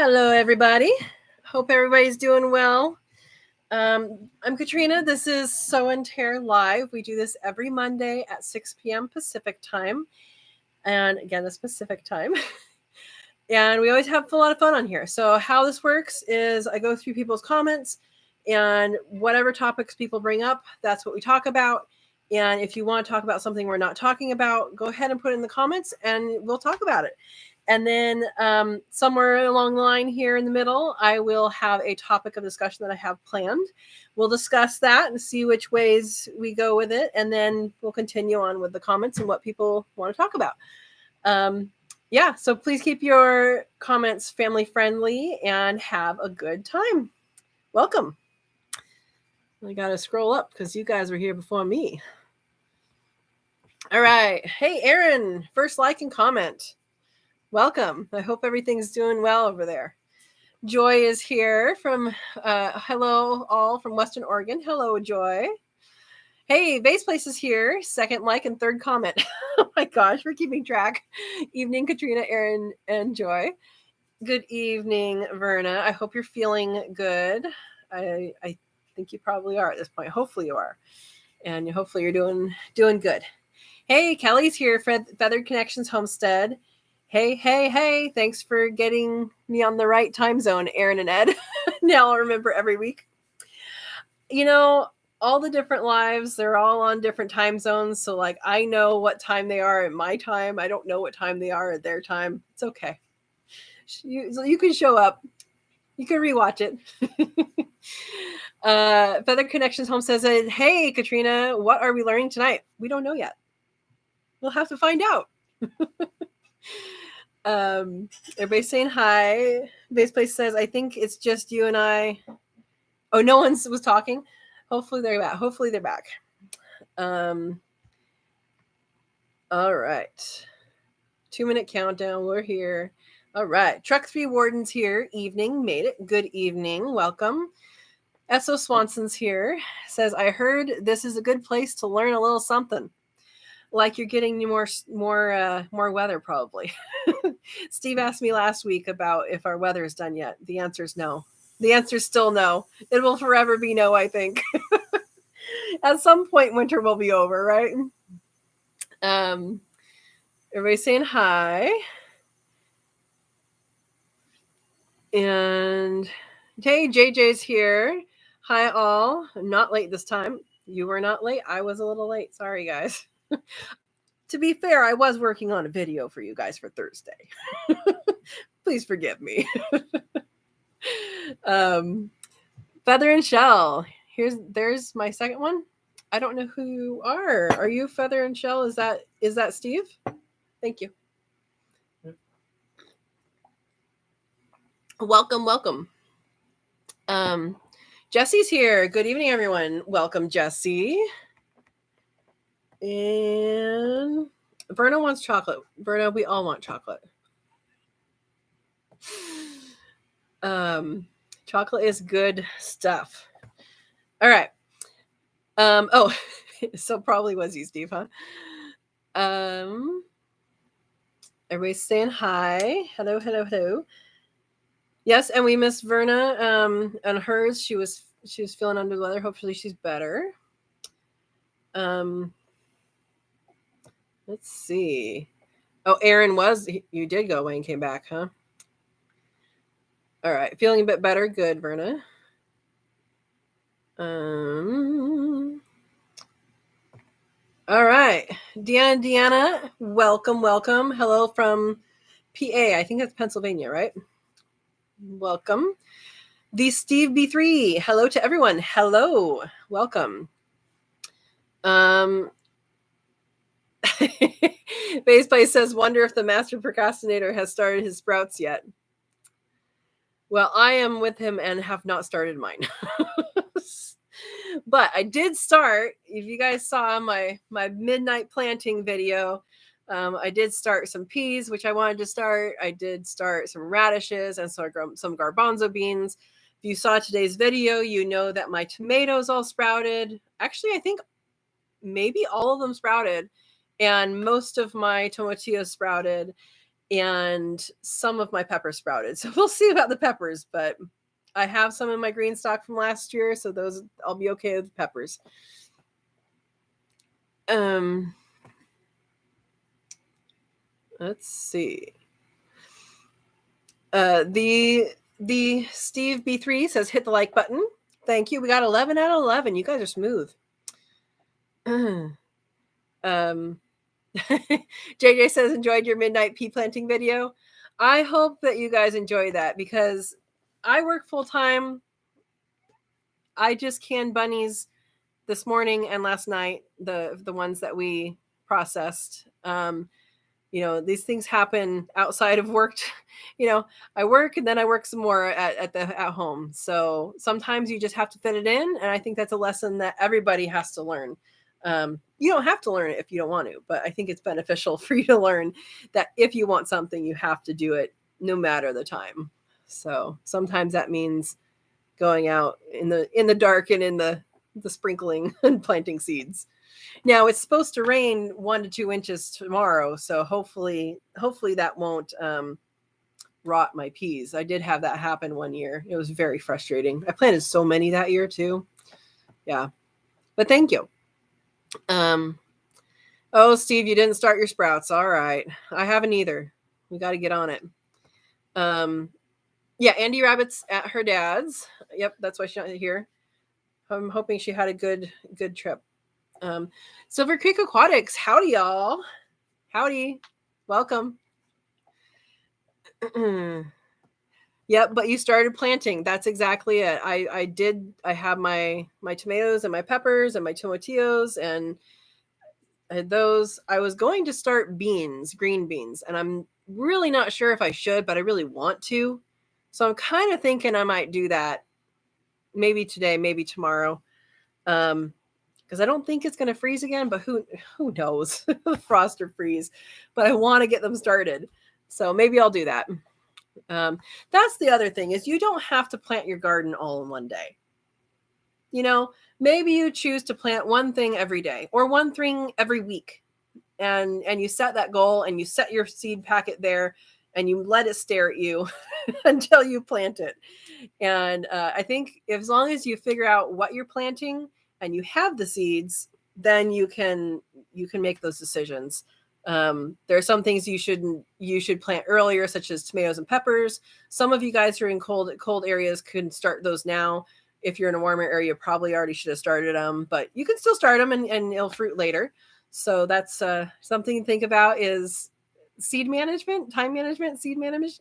Hello, everybody. Hope everybody's doing well. I'm Katrina. This is Sow and Tare Live. We do this every Monday at 6 p.m. Pacific time. And again, it's Pacific time. And we always have a lot of fun on here. So how this works is I go through people's comments and whatever topics people bring up, that's what we talk about. And if you want to talk about something we're not talking about, go ahead and put it in the comments and we'll talk about it. And then somewhere along the line here in the middle, I will have a topic of discussion that I have planned. We'll discuss that and see which ways we go with it. And then we'll continue on with the comments and what people want to talk about. So please keep your comments family friendly and have a good time. Welcome. I got to scroll up because you guys were here before me. All right. Hey, Aaron, first like and comment. Welcome. I hope everything's doing well over there. Joy is here from, hello all from Western Oregon. Hello, Joy. Hey, Vase Place is here. Second like and third comment. Oh my gosh, we're keeping track. Evening, Katrina, Aaron, and Joy. Good evening, Verna. I hope you're feeling good. I think you probably are at this point. Hopefully you are. And hopefully you're doing good. Hey, Kelly's here, Feathered Connections Homestead. Hey. Thanks for getting me on the right time zone, Aaron and Ed. Now I'll remember every week. All the different lives, they're all on different time zones. So I know what time they are at my time. I don't know what time they are at their time. It's okay. You can show up. You can rewatch it. Feathered Connections Home says, hey, Katrina, what are we learning tonight? We don't know yet. We'll have to find out. Everybody's saying hi. Base Place says, I think it's just you and I. Oh, no one was talking. Hopefully they're back. All right. 2-minute countdown. We're here. All right. Truck 3 Warden's here. Evening. Made it. Good evening. Welcome. S.O. Swanson's here. Says, I heard this is a good place to learn a little something. Like you're getting more weather, probably. Steve asked me last week about if our weather is done yet. The answer is no. The answer is still no. It will forever be no, I think. At some point, winter will be over, right? Everybody's saying hi. And hey, JJ's here. Hi, all. I'm not late this time. You were not late. I was a little late. Sorry, guys. To be fair, I was working on a video for you guys for Thursday. Please forgive me. Feather and Shell. There's my second one. I don't know who you are. Are you Feather and Shell? Is that Steve? Thank you. Welcome. Jesse's here. Good evening, everyone. Welcome, Jesse. And Verna wants chocolate. Verna, we all want chocolate. Chocolate is good stuff. All right. So probably was you, Steve, huh? Everybody's saying hi. Hello. Yes, and we missed Verna. On hers, she was feeling under the weather. Hopefully she's better. Let's see. Oh, Aaron you did go away and came back, huh? All right. Feeling a bit better. Good, Verna. All right. Deanna, welcome. Hello from PA. I think that's Pennsylvania, right? Welcome. The Steve B3. Hello to everyone. Hello. Welcome. Base Place says, wonder if the master procrastinator has started his sprouts yet. Well, I am with him and have not started mine. But I did start. If you guys saw my midnight planting video, I did start some peas, which I wanted to start. I did start some radishes and some garbanzo beans. If you saw today's video, you know that my tomatoes all sprouted. Actually, I think maybe all of them sprouted. And most of my tomatillos sprouted. and some of my peppers sprouted. So we'll see about the peppers, but I have some in my green stock from last year, so those I'll be okay with peppers. Let's see. The Steve B3 says hit the like button. Thank you. We got 11 out of 11. You guys are smooth. JJ says enjoyed your midnight pea planting video. I hope that you guys enjoy that because I work full time. I just canned bunnies this morning and last night, the ones that we processed. These things happen outside of work. I work and then I work some more at home. So sometimes you just have to fit it in, and I think that's a lesson that everybody has to learn. You don't have to learn it if you don't want to, but I think it's beneficial for you to learn that if you want something, you have to do it no matter the time. So sometimes that means going out in the dark and in the sprinkling and planting seeds. Now it's supposed to rain 1 to 2 inches tomorrow, so hopefully that won't rot my peas. I did have that happen one year. It was very frustrating. I planted so many that year too. Yeah, but thank you. Oh, Steve, you didn't start your sprouts. All right, I haven't either. We got to get on it. Yeah, Andy Rabbit's at her dad's. Yep, that's why she's not here. I'm hoping she had a good trip. Silver Creek Aquatics, howdy y'all. Howdy. Welcome. Yep, but you started planting. That's exactly it. I have my tomatoes and my peppers and my tomatillos, and I had those. I was going to start green beans, and I'm really not sure if I should, but I really want to. So I'm kind of thinking I might do that maybe today, maybe tomorrow. Because I don't think it's going to freeze again, but who knows? Frost or freeze. But I want to get them started. So maybe I'll do that. That's the other thing, is you don't have to plant your garden all in one day. Maybe you choose to plant one thing every day or one thing every week. And you set that goal and you set your seed packet there and you let it stare at you until you plant it. And I think as long as you figure out what you're planting and you have the seeds, then you can make those decisions. There are some things you should plant earlier, such as tomatoes and peppers. Some of you guys who are in cold areas can start those now. If you're in a warmer area, you probably already should have started them, but you can still start them and it'll fruit later. So that's something to think about, is seed management, time management, seed management,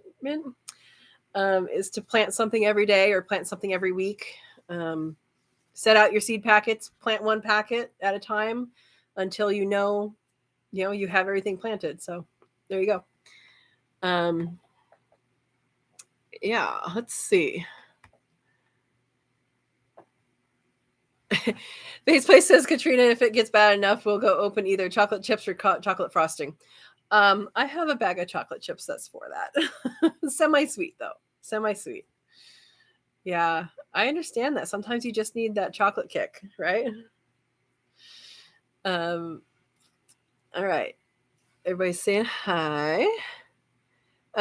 is to plant something every day or plant something every week. Set out your seed packets, plant one packet at a time until you have everything planted. So there you go. Yeah, let's see. Faceplace says, Katrina, if it gets bad enough, we'll go open either chocolate chips or chocolate frosting. I have a bag of chocolate chips that's for that. Semi-sweet, though. Semi-sweet. Yeah, I understand that. Sometimes you just need that chocolate kick, right? All right. Everybody's saying hi.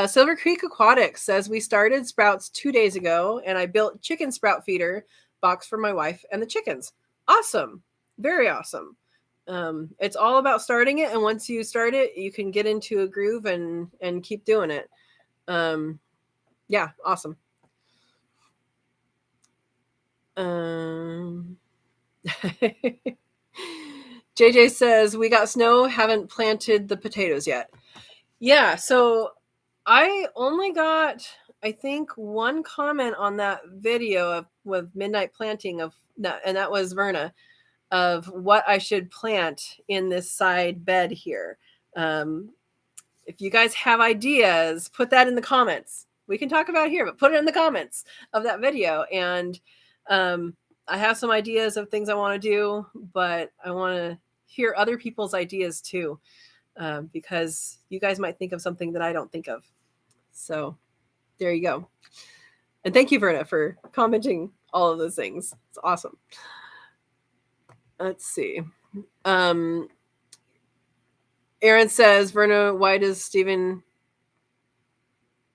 Silver Creek Aquatics says, we started sprouts 2 days ago, and I built chicken sprout feeder box for my wife and the chickens. Awesome. Very awesome. It's all about starting it, and once you start it, you can get into a groove and keep doing it. Yeah, awesome. JJ says, we got snow, haven't planted the potatoes yet. Yeah, so I only got, I think, one comment on that video with midnight planting and that was Verna, of what I should plant in this side bed here. If you guys have ideas, put that in the comments. We can talk about it here, but put it in the comments of that video. And I have some ideas of things I want to do, but I want to hear other people's ideas too, because you guys might think of something that I don't think of. So there you go. And thank you, Verna, for commenting all of those things. It's awesome. Let's see. Aaron says, Verna, why does Stephen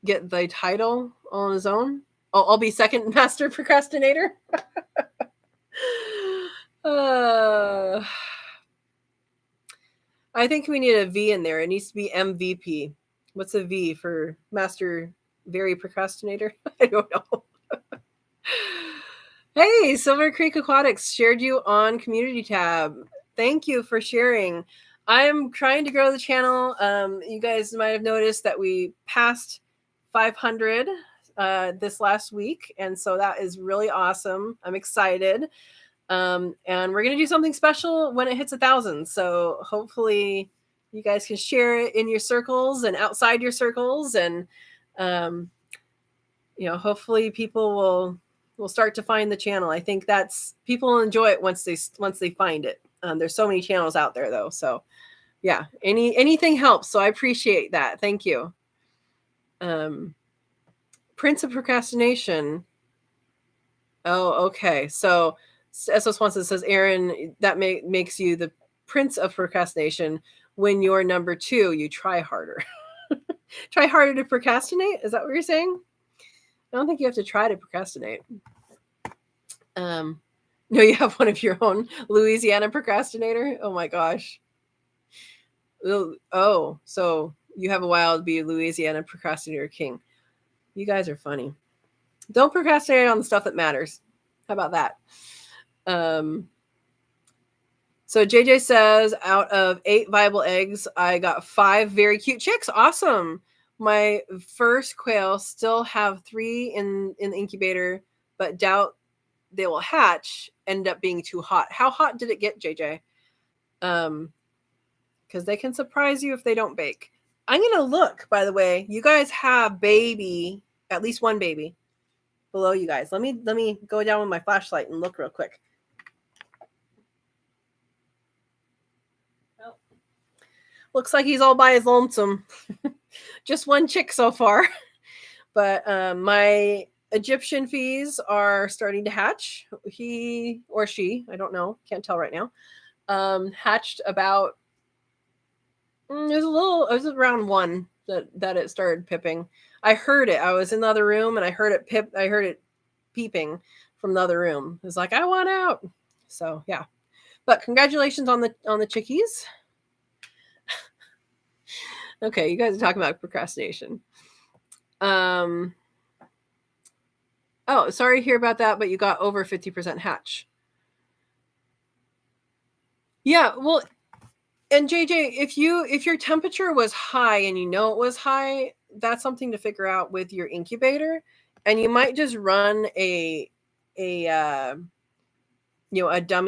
get the title on his own. Oh, I'll be second master procrastinator. I think we need a V in there. It needs to be MVP. What's a V for master very procrastinator? I don't know. Hey, Silver Creek Aquatics shared you on community tab. Thank you for sharing. I'm trying to grow the channel. You guys might have noticed that we passed 500 this last week, and so that is really awesome. I'm excited. And we're going to do something special when it hits 1,000. So hopefully you guys can share it in your circles and outside your circles. And, hopefully people will start to find the channel. I think people enjoy it once they find it. There's so many channels out there though. So yeah, anything helps. So I appreciate that. Thank you. Prince of Procrastination. Oh, okay. So S.O. Swanson says, Aaron, that makes you the prince of procrastination. When you're number 2, you try harder. Try harder to procrastinate? Is that what you're saying? I don't think you have to try to procrastinate. No, you have one of your own, Louisiana procrastinator? Oh my gosh. Oh, so you have a wild bee, Louisiana procrastinator king. You guys are funny. Don't procrastinate on the stuff that matters. How about that? So JJ says, out of 8 viable eggs, I got 5 very cute chicks. Awesome. My first quail still have 3 in the incubator, but doubt they will hatch. End up being too hot. How hot did it get, JJ? Because they can surprise you if they don't bake. I'm going to look, by the way. You guys have at least one baby below you guys. Let me go down with my flashlight and look real quick. Oh. Looks like he's all by his lonesome. Just one chick so far. But my Egyptian fees are starting to hatch. He or she, I don't know, can't tell right now. Hatched about, it was around 1 that it started pipping. I heard it. I was in the other room and I heard it peeping from the other room. It was like, I want out. So yeah. But congratulations on the chickies. Okay, you guys are talking about procrastination. Oh, sorry to hear about that, but you got over 50% hatch. Yeah, well, and JJ, if your temperature was high and you know it was high, that's something to figure out with your incubator, and you might just run a dummy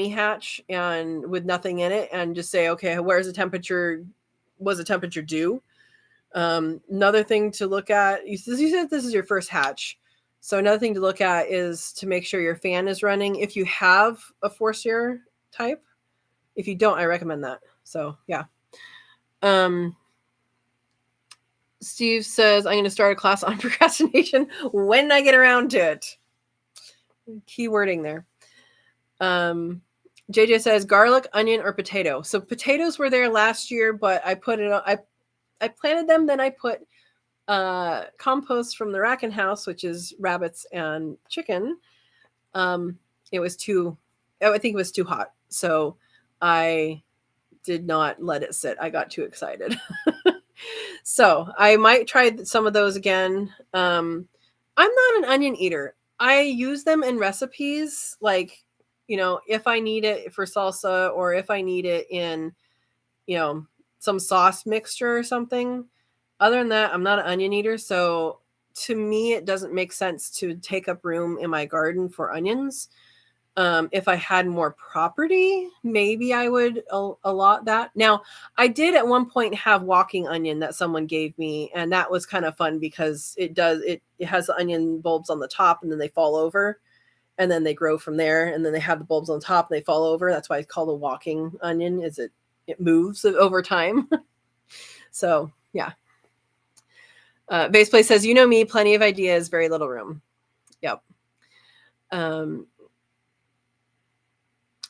hatch and with nothing in it, and just say, okay, where's the temperature? Was the temperature due? Another thing to look at, you said this is your first hatch. So another thing to look at is to make sure your fan is running. If you have a force-air type, if you don't, I recommend that. So yeah. Steve says, I'm going to start a class on procrastination when I get around to it. Keywording there. JJ says garlic, onion, or potato. So potatoes were there last year, but I put it on, I planted them, then I put compost from the Rackin' House, which is rabbits and chicken. It was I think it was too hot. So I did not let it sit. I got too excited. So I might try some of those again. I'm not an onion eater. I use them in recipes, like, if I need it for salsa or if I need it in, some sauce mixture or something. Other than that, I'm not an onion eater. So to me, it doesn't make sense to take up room in my garden for onions. If I had more property, maybe I would allot that. Now, I did at one point have walking onion that someone gave me, and that was kind of fun because it has the onion bulbs on the top and then they fall over and then they grow from there, and then they have the bulbs on top and they fall over. That's why it's called a walking onion, is it moves over time. So yeah. Base Play says, me, plenty of ideas, very little room. Yep.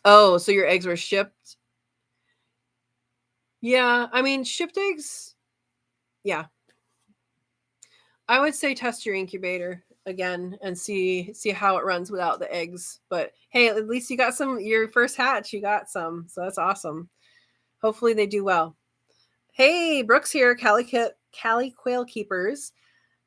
Oh, so your eggs were shipped? Yeah, I mean, shipped eggs, yeah. I would say test your incubator again and see how it runs without the eggs. But hey, at least you got some. Your first hatch, you got some, so that's awesome. Hopefully they do well. Hey, Brooks here, Cali Quail Keepers.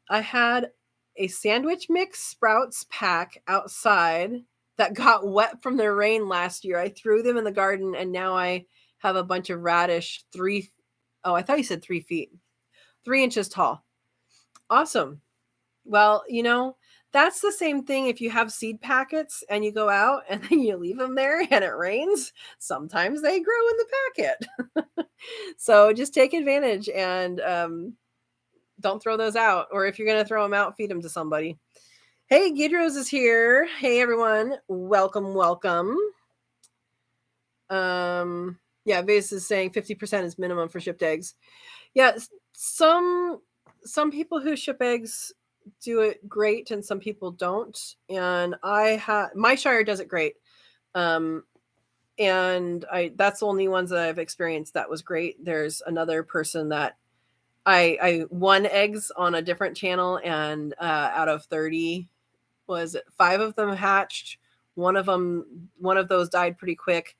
I had a sandwich mix sprouts pack outside that got wet from the rain last year. I threw them in the garden, and now I have a bunch of radish. Oh, I thought you said 3 feet, 3 inches tall. Awesome. Well, that's the same thing if you have seed packets and you go out and then you leave them there and it rains. Sometimes they grow in the packet. So just take advantage and don't throw those out. Or if you're going to throw them out, feed them to somebody. Hey, Gidrose is here. Hey, everyone. Welcome, welcome. Yeah, Vase is saying 50% is minimum for shipped eggs. Yeah, some people who ship eggs do it great and some people don't, and my Shire does it great, and that's the only ones that I've experienced that was great. There's another person that I won eggs on a different channel, and out of 30, was it 5 of them hatched. One of those died pretty quick,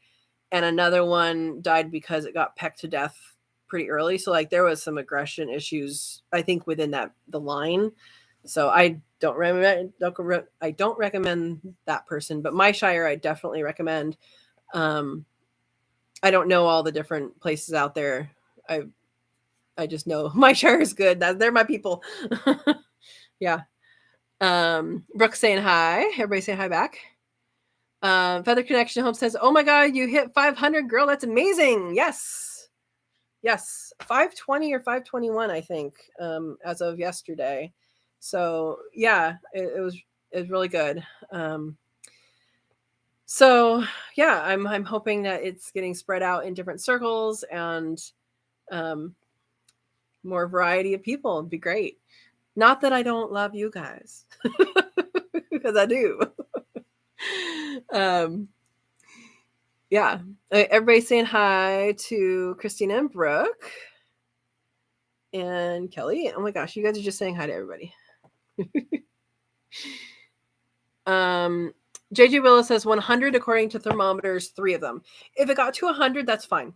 and another one died because it got pecked to death pretty early. So like there was some aggression issues, I think, within the line. So I don't recommend that person, but my Shire I definitely recommend. I don't know all the different places out there. I just know my Shire is good. They're my people. Yeah. Brooke saying hi. Everybody saying hi back. Feather Connection Home says, "Oh my God, you hit 500, girl! That's amazing." Yes, 520 or 521, I think, as of yesterday. So yeah, it was really good. So yeah, I'm hoping that it's getting spread out in different circles and more variety of people. It'd be great. Not that I don't love you guys, because I do. Yeah, everybody saying hi to Christina and Brooke and Kelly. Oh my gosh, you guys are just saying hi to everybody. JJ Willis says 100 according to thermometers, 3 of them. If it got to 100, that's fine.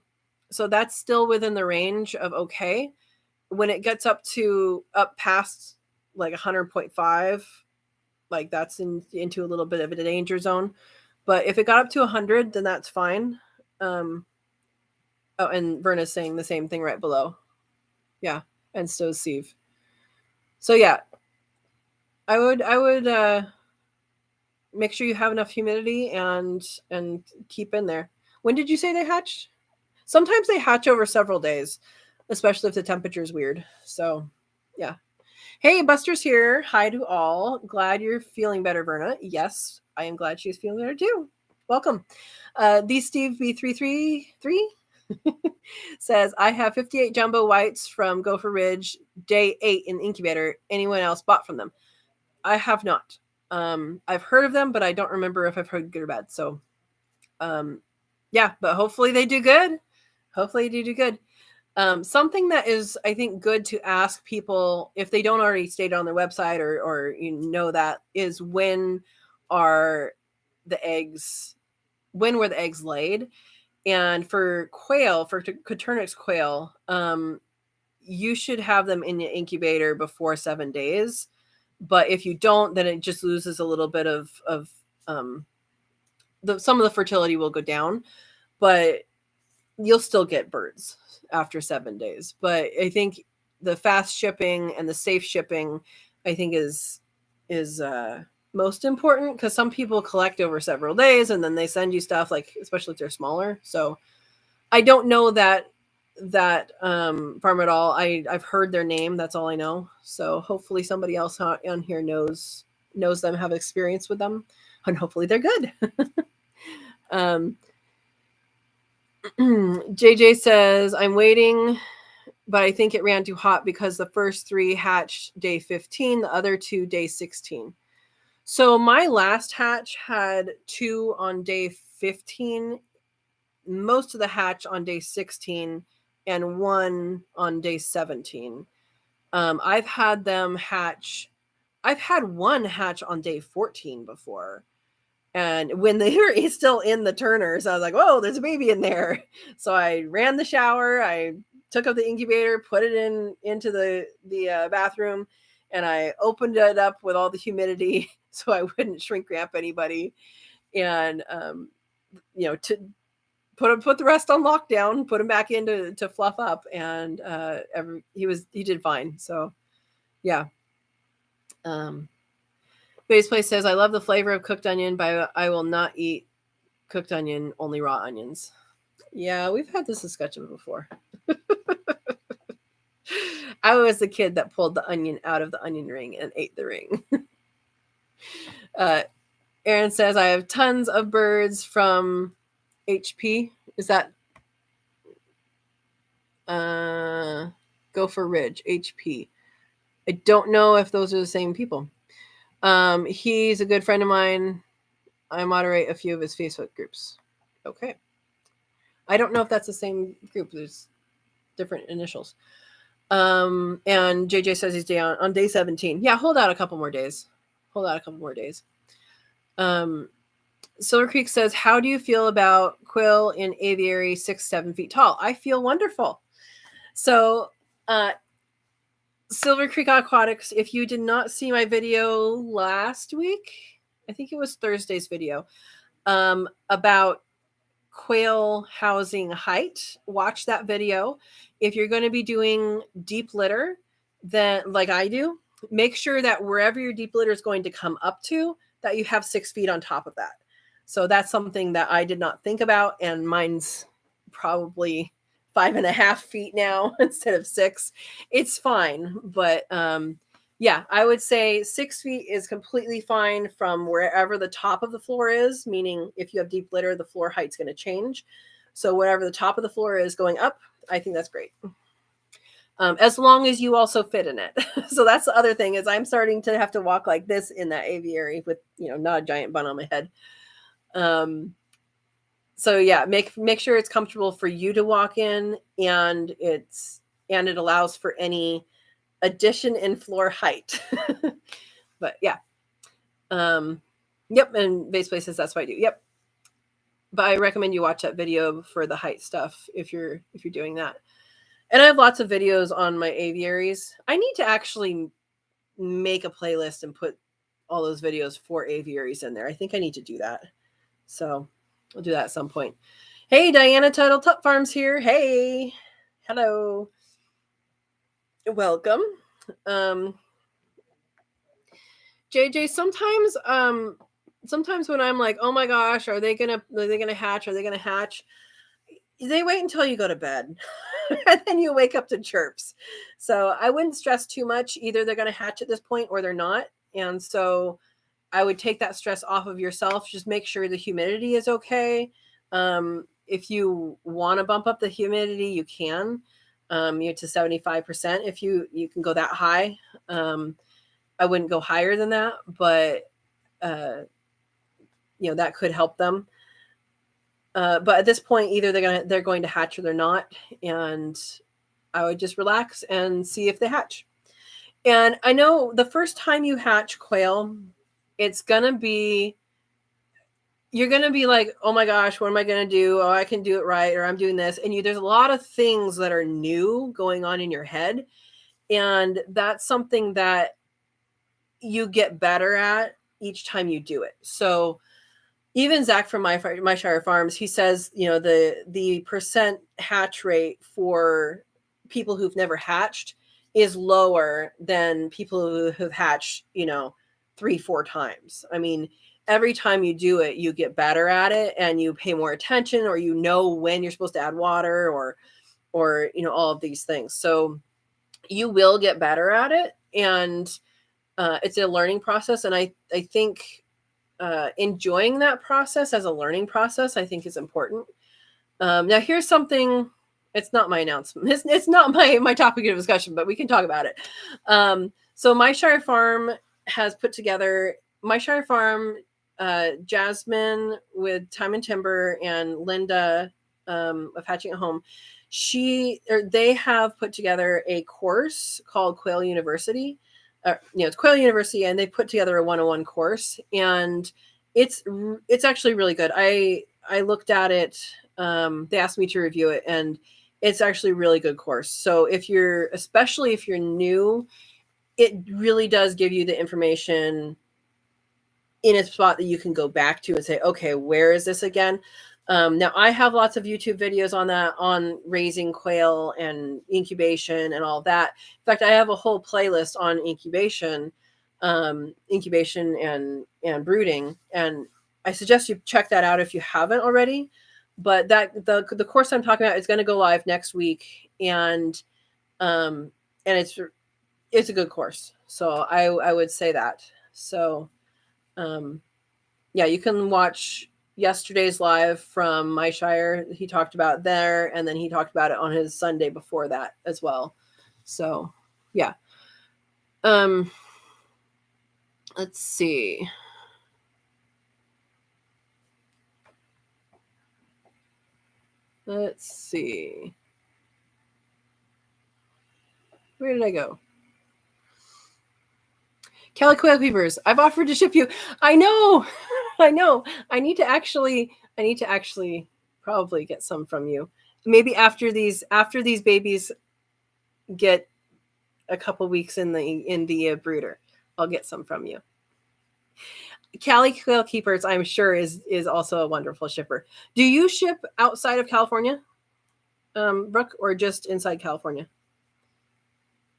So that's still within the range of okay. When it gets up past like 100.5, like that's into a little bit of a danger zone. But if it got up to 100, then that's fine. Oh, and Verna's saying the same thing right below. Yeah, and so Steve. So yeah, I would make sure you have enough humidity and keep in there. When did you say they hatched? Sometimes they hatch over several days, especially if the temperature is weird. So yeah. Hey, Buster's here. Hi to all. Glad you're feeling better, Verna. Yes, I am glad she's feeling better too. Welcome. The Steve B333 says, I have 58 jumbo whites from Gopher Ridge, day 8 in the incubator. Anyone else bought from them? I have not. I've heard of them, but I don't remember if I've heard good or bad. So, yeah, but hopefully they do good. Hopefully they do good. Something that is, I think, good to ask people if they don't already state it on their website or that is when were the eggs laid? And for quail, for Coturnix quail, you should have them in the incubator before 7 days. But if you don't, then it just loses a little bit of some of the fertility will go down, but you'll still get birds after 7 days. But I think the fast shipping and the safe shipping, I think is most important, because some people collect over several days and then they send you stuff, like especially if they're smaller. So I don't know that farm at all. I've heard their name. That's all I know. So hopefully somebody else on here knows them, have experience with them, and hopefully they're good. JJ says, I'm waiting, but I think it ran too hot because the first 3 hatched day 15, the other 2 day 16. So my last hatch had 2 on day 15, most of the hatch on day 16, and 1 on day 17. I've had them hatch. I've had one hatch on day 14 before. And when they were still in the turners, I was like, whoa, there's a baby in there. So I ran the shower. I took up the incubator, put it into the bathroom, and I opened it up with all the humidity so I wouldn't shrink wrap anybody. And, to put the rest on lockdown, put him back in to fluff up. And he did fine. So, yeah. Base Place says, I love the flavor of cooked onion, but I will not eat cooked onion, only raw onions. Yeah, we've had this discussion before. I was the kid that pulled the onion out of the onion ring and ate the ring. Aaron says, I have tons of birds from HP. Is that Gopher Ridge, HP? I don't know if those are the same people. He's a good friend of mine. I moderate a few of his Facebook groups. Okay. I don't know if that's the same group. There's different initials. And JJ says he's on day 17. Yeah, hold out a couple more days. Silver Creek says, how do you feel about quail in aviary 6-7 feet tall? I feel wonderful. So, Silver Creek Aquatics, if you did not see my video last week, I think it was Thursday's video, about quail housing height, watch that video. If you're going to be doing deep litter, then like I do, make sure that wherever your deep litter is going to come up to, that you have 6 feet on top of that. So that's something that I did not think about, and mine's probably 5.5 feet now instead of 6. It's fine, but yeah, I would say 6 feet is completely fine from wherever the top of the floor is, meaning if you have deep litter, the floor height's going to change. So whatever the top of the floor is going up, I think that's great. As long as you also fit in it. So that's the other thing, is I'm starting to have to walk like this in that aviary with, not a giant bun on my head. So yeah, make sure it's comfortable for you to walk in, and it allows for any addition in floor height. But yeah. Yep, and Base Place says that's what I do. Yep. But I recommend you watch that video for the height stuff if you're doing that. And I have lots of videos on my aviaries. I need to actually make a playlist and put all those videos for aviaries in there. I think I need to do that. So I'll do that at some point. Hey, Diana Tuttle Tup Farms here. Hey. Hello. Welcome. JJ, sometimes when I'm like, oh my gosh, are they gonna hatch? Are they gonna hatch? They wait until you go to bed and then you wake up to chirps. So I wouldn't stress too much. Either they're gonna hatch at this point or they're not. And so I would take that stress off of yourself. Just make sure the humidity is okay. If you want to bump up the humidity, you can. To 75%. If you can go that high. I wouldn't go higher than that, but that could help them. But at this point, either they're going to hatch or they're not, and I would just relax and see if they hatch. And I know the first time you hatch quail, you're gonna be like, oh my gosh, what am I gonna do? Oh, I can do it right, or I'm doing this, and there's a lot of things that are new going on in your head, and that's something that you get better at each time you do it. So even Zach from My Shire Farms, he says, the percent hatch rate for people who've never hatched is lower than people who have hatched, 3-4 times. I mean, every time you do it, you get better at it, and you pay more attention, or when you're supposed to add water, or all of these things. So you will get better at it, and it's a learning process. And I think enjoying that process as a learning process, I think, is important. Now, here's something. It's not my announcement. It's not my topic of discussion, but we can talk about it. So My Shire Farm has put together My Shire Farm, Jasmine with Time and Timber, and Linda of hatching at home, they have put together a course called Quail University. It's Quail University, and they put together a 101 course, and it's actually really good. I looked at it. They asked me to review it, and it's actually a really good course. So especially if you're new, it really does give you the information in a spot that you can go back to and say, okay, where is this again? Now I have lots of YouTube videos on that, on raising quail and incubation and all that. In fact, I have a whole playlist on incubation and brooding. And I suggest you check that out if you haven't already. But the course I'm talking about is going to go live next week, and it's a good course. So I would say that. So yeah, you can watch yesterday's live from my shire. He talked about there, and then he talked about it on his Sunday before that as well. So yeah. Let's see. Where did I go? Cali Quail Peepers, I've offered to ship you. I know. I need to actually probably get some from you. Maybe after these babies get a couple weeks in the brooder, I'll get some from you. Cali Quail Keepers, I'm sure, is also a wonderful shipper. Do you ship outside of California, Brooke, or just inside California?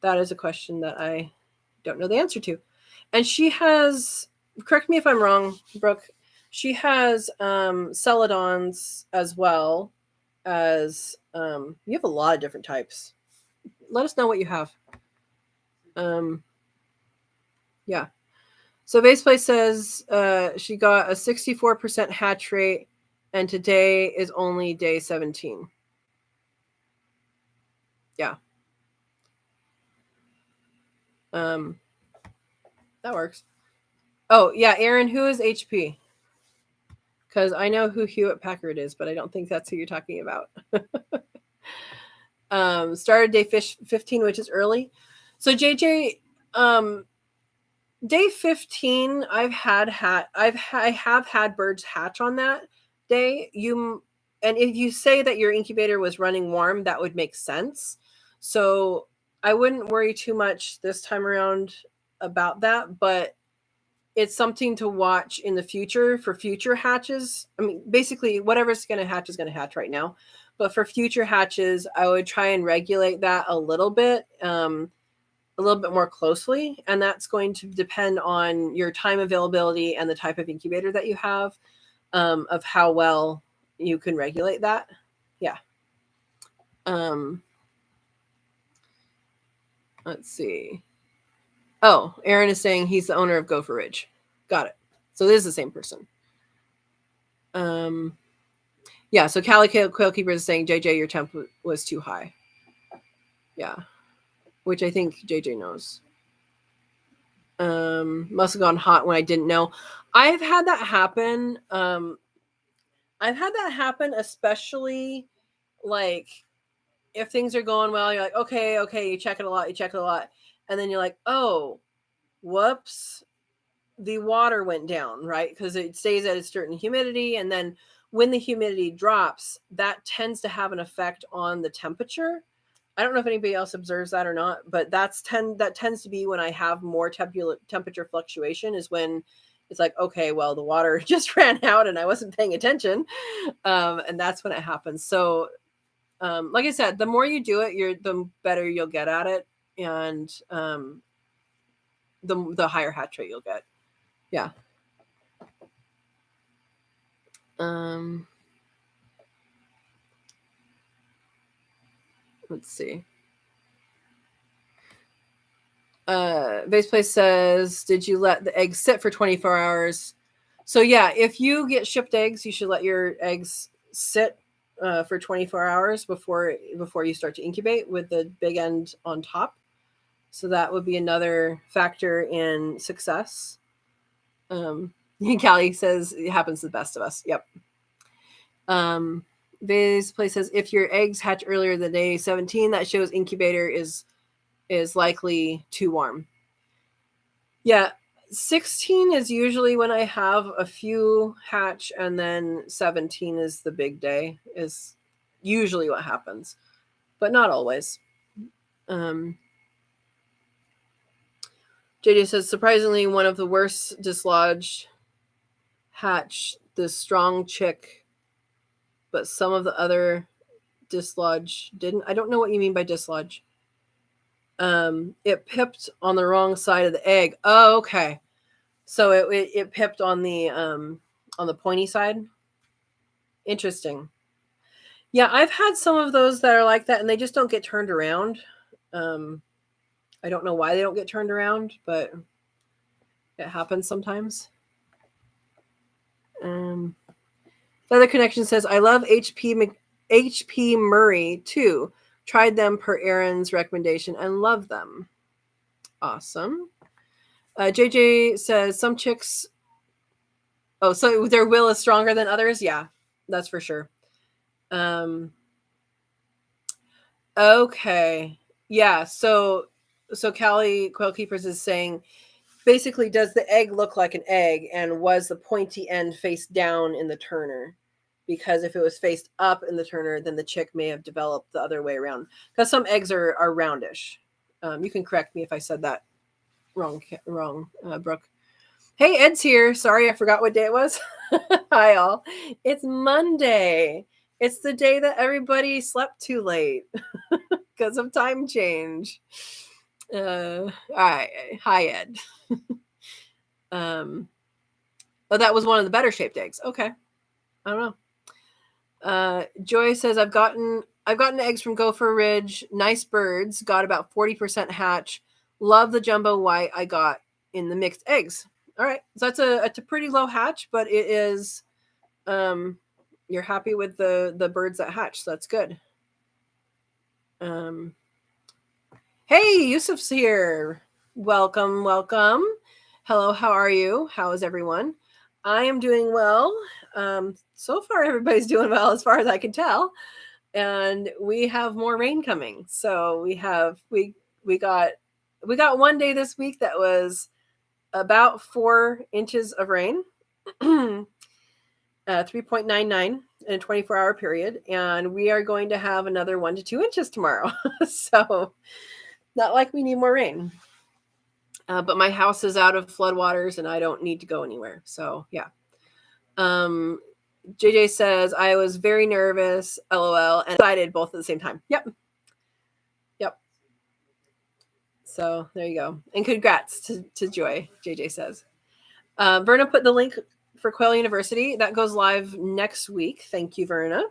That is a question that I don't know the answer to. And she has, correct me if I'm wrong, Brooke, she has celadons as well as, you have a lot of different types. Let us know what you have. Yeah. So Baseplay says she got a 64% hatch rate, and today is only day 17. Yeah. That works. Oh, yeah, Aaron, who is HP? Because I know who Hewlett Packard is, but I don't think that's who you're talking about. Started day 15, which is early. So JJ, day 15, I have had birds hatch on that day. And if you say that your incubator was running warm, that would make sense. So I wouldn't worry too much this time around about that, but it's something to watch in the future for future hatches. I mean, basically whatever's going to hatch is going to hatch right now, but for future hatches, I would try and regulate that a little bit more closely. And that's going to depend on your time availability and the type of incubator that you have, of how well you can regulate that. Yeah. Let's see. Oh, Aaron is saying he's the owner of Gopher Ridge. Got it. So this is the same person. Yeah, so Cali Quail Keeper is saying, JJ, your temp was too high. Yeah, which I think JJ knows. Must have gone hot when I didn't know. I've had that happen. Especially like if things are going well, you're like, okay, you check it a lot. And then you're like, oh, whoops, the water went down, right? Because it stays at a certain humidity. And then when the humidity drops, that tends to have an effect on the temperature. I don't know if anybody else observes that or not, but that tends to be when I have more temperature fluctuation, is when it's like, okay, well, the water just ran out and I wasn't paying attention. And that's when it happens. So like I said, the more you do it, the better you'll get at it. And the higher hatch rate you'll get. Yeah. Let's see. Baseplace says, did you let the eggs sit for 24 hours? So yeah, if you get shipped eggs, you should let your eggs sit for 24 hours before you start to incubate, with the big end on top. So that would be another factor in success. Callie says it happens to the best of us. Yep. Vay's Place says, if your eggs hatch earlier than day 17, that shows incubator is likely too warm. Yeah, 16 is usually when I have a few hatch, and then 17 is the big day, is usually what happens, but not always. JJ says, surprisingly, one of the worst dislodged hatch the strong chick, but some of the other dislodge didn't. I don't know what you mean by dislodge. It pipped on the wrong side of the egg. Oh, okay. So it pipped on the pointy side. Interesting. Yeah, I've had some of those that are like that, and they just don't get turned around. I don't know why they don't get turned around, but it happens sometimes. The other connection says, I love HP Murray too. Tried them per Aaron's recommendation and love them. Awesome. JJ says some chicks. Oh, so their will is stronger than others? Yeah, that's for sure. Okay. Yeah. So Callie Quail Keepers is saying, basically, does the egg look like an egg, and was the pointy end face down in the turner? Because if it was faced up in the turner, then the chick may have developed the other way around. Because some eggs are roundish. You can correct me if I said that wrong, Brooke. Hey, Ed's here. Sorry, I forgot what day it was. Hi, all. It's Monday. It's the day that everybody slept too late because of time change. All right. Hi, Ed. Oh, that was one of the better shaped eggs. Okay. I don't know. Joy says, I've gotten eggs from Gopher Ridge. Nice birds. Got about 40% hatch. Love the jumbo white I got in the mixed eggs. All right. So it's a pretty low hatch, but it is, you're happy with the birds that hatch. So that's good. Hey, Yusuf's here. Welcome. Hello, how are you? How is everyone? I am doing well. So far, everybody's doing well as far as I can tell. And we have more rain coming. So we got one day this week that was about 4 inches of rain, 3.99 in a 24-hour period. And we are going to have another 1 to 2 inches tomorrow. So not like we need more rain. But my house is out of floodwaters and I don't need to go anywhere. So yeah. JJ says, I was very nervous, LOL, and excited both at the same time. Yep. So there you go. And congrats to Joy, JJ says. Verna put the link for Quail University. That goes live next week. Thank you, Verna.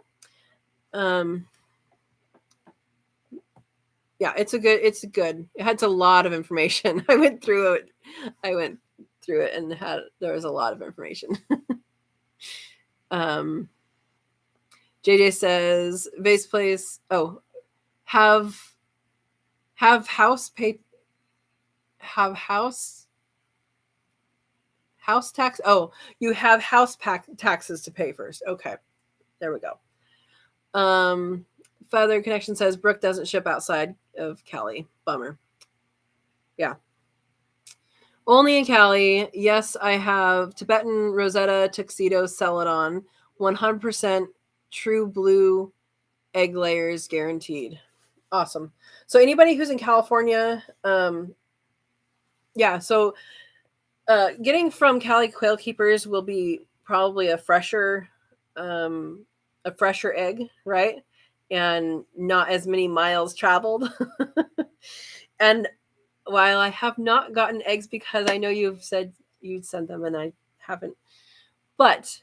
Yeah, it's good. It had a lot of information. I went through it and there was a lot of information. JJ says, Vase Place, have house tax. Oh, you have house taxes to pay first. Okay, there we go. Feather Connection says Brooke doesn't ship outside of Cali. Bummer. Yeah. Only in Cali. Yes, I have Tibetan Rosetta Tuxedo Celadon. 100% true blue egg layers guaranteed. Awesome. So anybody who's in California, yeah, so getting from Cali Quail Keepers will be probably a fresher egg, right? And not as many miles traveled. And while I have not gotten eggs because I know you've said you'd send them and I haven't, but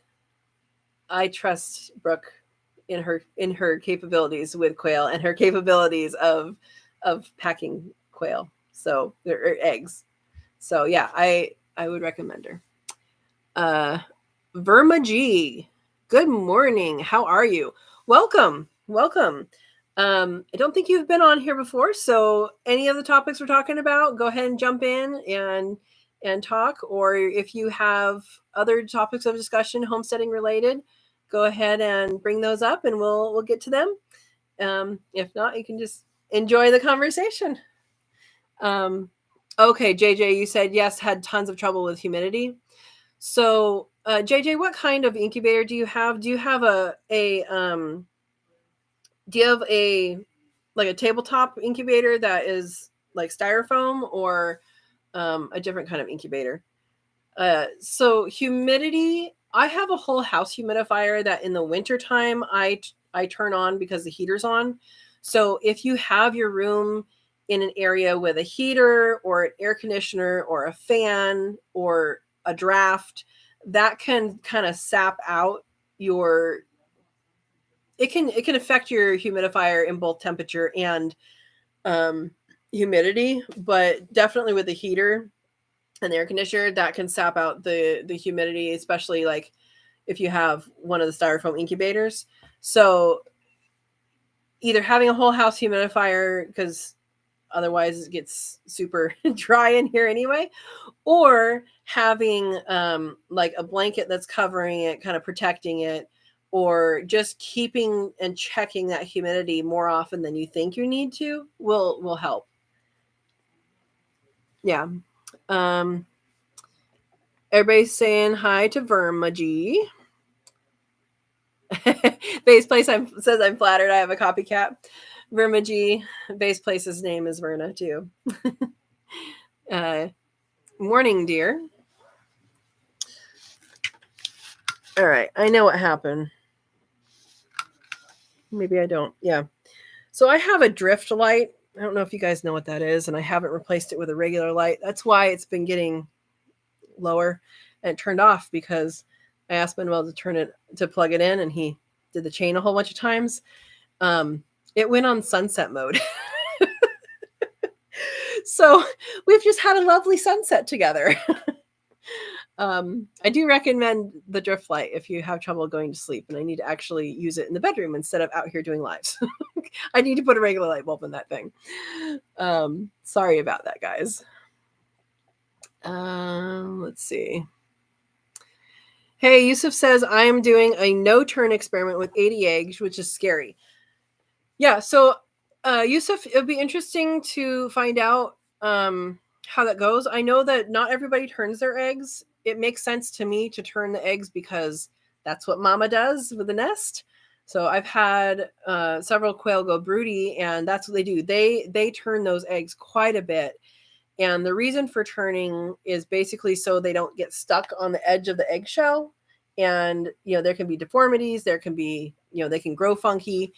I trust Brooke in her capabilities with quail and her capabilities of packing quail. So or eggs. So yeah, I would recommend her. Verma G, good morning. How are you? Welcome. I don't think you've been on here before, so any of the topics we're talking about, go ahead and jump in and talk. Or if you have other topics of discussion, homesteading related, go ahead and bring those up and we'll get to them. If not, you can just enjoy the conversation. Okay, JJ, you said yes, had tons of trouble with humidity. So, JJ, what kind of incubator do you have? Do you have a like a tabletop incubator that is like styrofoam, or a different kind of incubator? So humidity, I have a whole house humidifier that in the wintertime I turn on because the heater's on. So if you have your room in an area with a heater or an air conditioner or a fan or a draft, that can kind of sap out your, it can affect your humidifier in both temperature and humidity, but definitely with the heater and the air conditioner, that can sap out the humidity, especially like if you have one of the styrofoam incubators. So either having a whole house humidifier, because otherwise it gets super dry in here anyway, or having like a blanket that's covering it, kind of protecting it, or just keeping and checking that humidity more often than you think you need to will help. Yeah. Everybody's saying hi to Verma G. Base Place says I'm flattered I have a copycat. Verma G. Base Place's name is Verna too. Morning, dear. All right, I know what happened. Maybe I don't. Yeah. So I have a drift light. I don't know if you guys know what that is, and I haven't replaced it with a regular light. That's why it's been getting lower and turned off, because I asked Manuel to plug it in, and he did the chain a whole bunch of times. It went on sunset mode. So we've just had a lovely sunset together. I do recommend the drift light if you have trouble going to sleep and I need to actually use it in the bedroom instead of out here doing lives. I need to put a regular light bulb in that thing. Sorry about that, guys. Let's see. Hey, Yusuf says, I'm doing a no-turn experiment with 80 eggs, which is scary. Yeah, so Yusuf, it would be interesting to find out how that goes. I know that not everybody turns their eggs. It makes sense to me to turn the eggs because that's what mama does with the nest. So I've had several quail go broody, and that's what they do. They turn those eggs quite a bit. And the reason for turning is basically so they don't get stuck on the edge of the eggshell. And, there can be deformities. There can be, they can grow funky.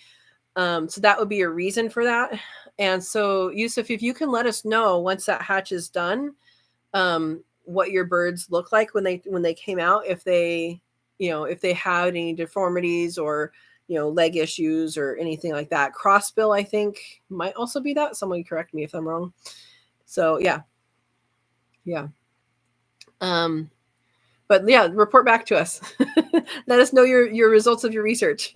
So that would be a reason for that. And so, Yusuf, if you can let us know once that hatch is done, what your birds look like when they came out, if they had any deformities or, leg issues or anything like that. Crossbill, I think, might also be that. Someone correct me if I'm wrong. So, yeah. But yeah, report back to us. Let us know your results of your research.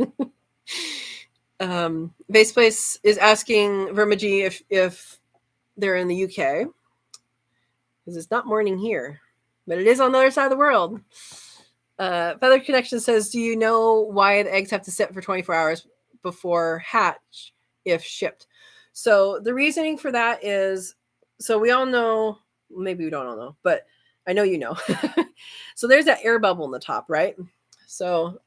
Base Place is asking Vermaji if they're in the UK, because it's not morning here, but it is on the other side of the world. Feather Connection says, do you know why the eggs have to sit for 24 hours before hatch if shipped? So the reasoning for that is, so we all know, maybe we don't all know, but I know you know. So there's that air bubble in the top, right? So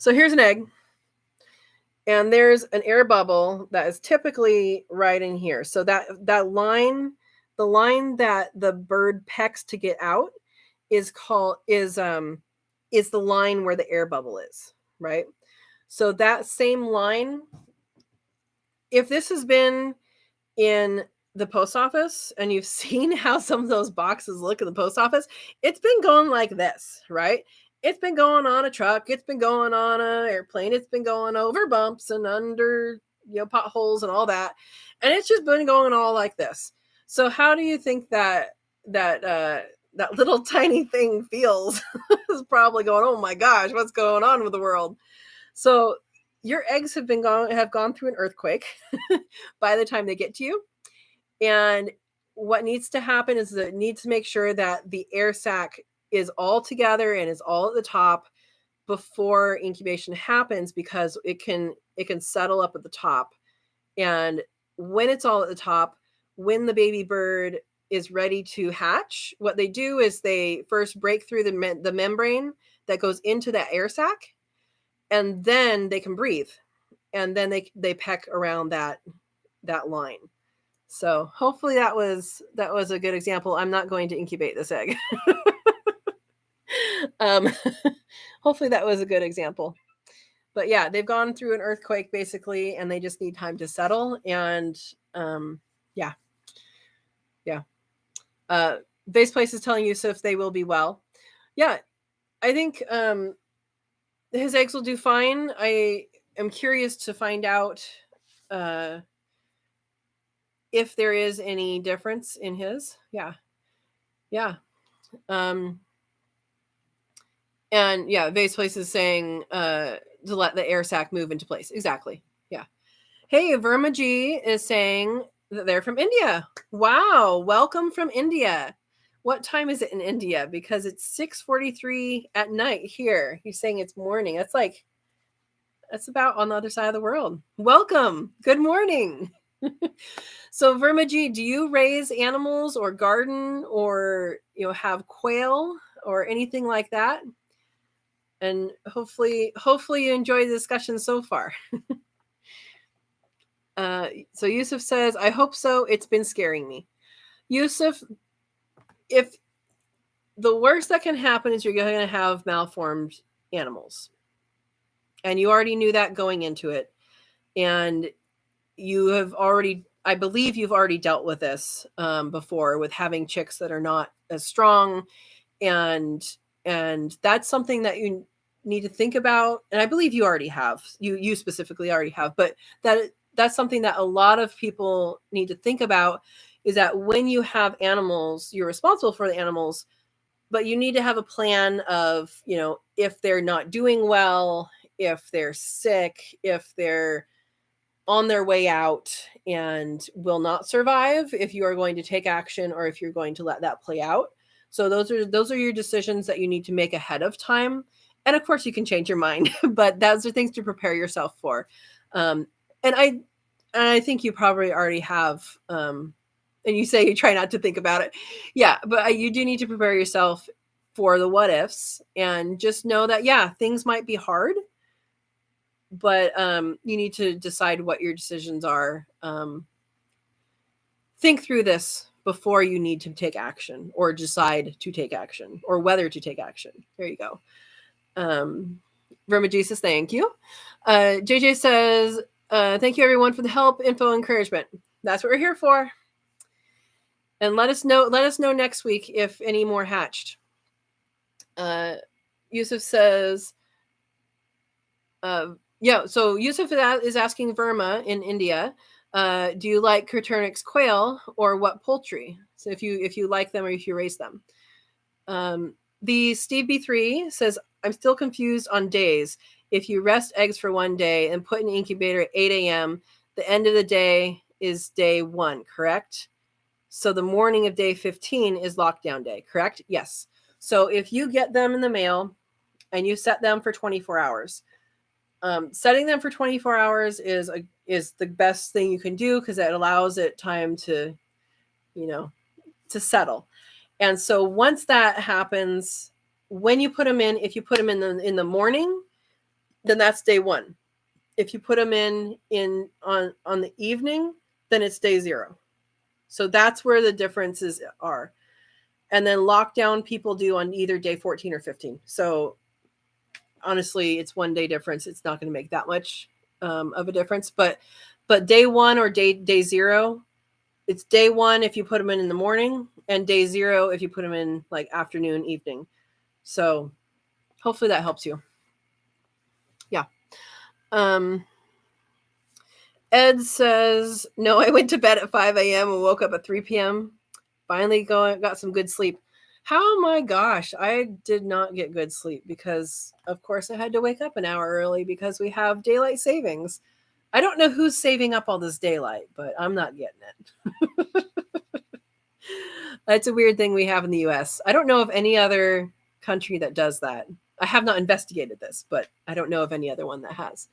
so here's an egg, and there's an air bubble that is typically right in here. So that line, the line that the bird pecks to get out is the line where the air bubble is, right? So that same line, if this has been in the post office and you've seen how some of those boxes look in the post office, it's been going like this, right? It's been going on a truck. It's been going on an airplane. It's been going over bumps and under, potholes and all that. And it's just been going all like this. So how do you think that little tiny thing feels? Is probably going, oh my gosh, what's going on with the world? So your eggs have gone through an earthquake by the time they get to you. And what needs to happen is that it needs to make sure that the air sac is all together and is all at the top before incubation happens, because it can settle up at the top. And when it's all at the top, when the baby bird is ready to hatch, what they do is they first break through the membrane that goes into that air sac, and then they can breathe, and then they peck around that line. So hopefully that was a good example. I'm not going to incubate this egg. Hopefully that was a good example. But yeah, they've gone through an earthquake basically, and they just need time to settle. And yeah. Base Place is telling Yusuf they will be well. Yeah, I think his eggs will do fine. I am curious to find out if there is any difference in his. Yeah. And yeah, Base Place is saying to let the air sac move into place. Exactly. Yeah. Hey, Verma G is saying that they're from India. Wow, welcome from India. What time is it in India? Because it's 6:43 at night here. He's saying it's morning. That's about on the other side of the world. Welcome. Good morning. So Verma G, do you raise animals or garden or have quail or anything like that? And hopefully you enjoy the discussion so far. So Yusuf says, I hope so. It's been scaring me. Yusuf, if the worst that can happen is you're going to have malformed animals, and you already knew that going into it, and I believe you've already dealt with this before, with having chicks that are not as strong, and that's something that you need to think about. And I believe you already have, you specifically already have, but that's something that a lot of people need to think about, is that when you have animals, you're responsible for the animals, but you need to have a plan of, if they're not doing well, if they're sick, if they're on their way out and will not survive, if you are going to take action or if you're going to let that play out. So those are your decisions that you need to make ahead of time. And of course you can change your mind, but those are things to prepare yourself for. And I think you probably already have, and you say you try not to think about it. Yeah, but you do need to prepare yourself for the what ifs, and just know that, yeah, things might be hard, but you need to decide what your decisions are. Think through this before you need to take action, or decide to take action, or whether to take action. There you go. Verma Jesus, thank you. JJ says, thank you everyone for the help, info, encouragement. That's what we're here for. And let us know next week if any more hatched. Yusuf says, yeah, so Yusuf is asking Verma in India, do you like Coturnix quail or what poultry? So if you like them or if you raise them. The Steve B3 says, I'm still confused on days. If you rest eggs for one day and put in an incubator at 8 a.m., the end of the day is day 1, correct? So the morning of day 15 is lockdown day, correct? Yes. So if you get them in the mail and you set them for 24 hours, setting them for 24 hours is the best thing you can do, because it allows it time to, to settle. And so once that happens, when you put them in, if you put them in the morning, then that's day 1. If you put them in on the evening, then it's day 0. So that's where the differences are. And then lockdown people do on either day 14 or 15. So honestly, it's 1 day difference. It's not going to make that much of a difference. But day 1 or day 0, it's day 1 if you put them in the morning, and day 0 if you put them in like afternoon, evening. So hopefully that helps you. Yeah. Ed says, no, I went to bed at 5 a.m. and woke up at 3 p.m. Finally got some good sleep. How, my gosh, I did not get good sleep because, of course, I had to wake up an hour early because we have daylight savings. I don't know who's saving up all this daylight, but I'm not getting it. That's a weird thing we have in the US. I don't know of any other country that does that. I have not investigated this, but I don't know of any other one that has.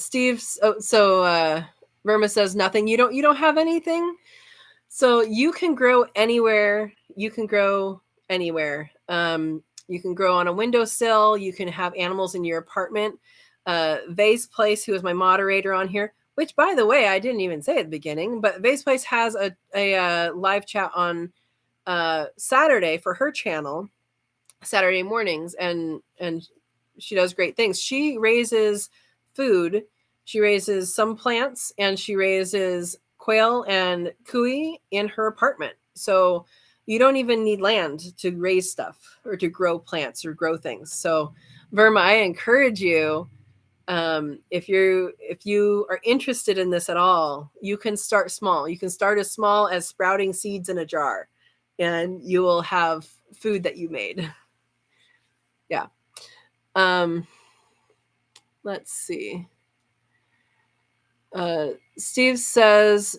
Steve's Verma says nothing. You don't have anything. So you can grow anywhere. You can grow anywhere. You can grow on a windowsill. You can have animals in your apartment. Vay's Place, who is my moderator on here, which, by the way, I didn't even say at the beginning, but Vay's Place has a live chat on Saturday for her channel, Saturday mornings, and she does great things. She raises food. She raises some plants, and she raises quail and cuy in her apartment. So you don't even need land to raise stuff or to grow plants or grow things. So Verma, I encourage you, if you are interested in this at all, you can start small. You can start as small as sprouting seeds in a jar, and you will have food that you made. Yeah. Let's see. Steve says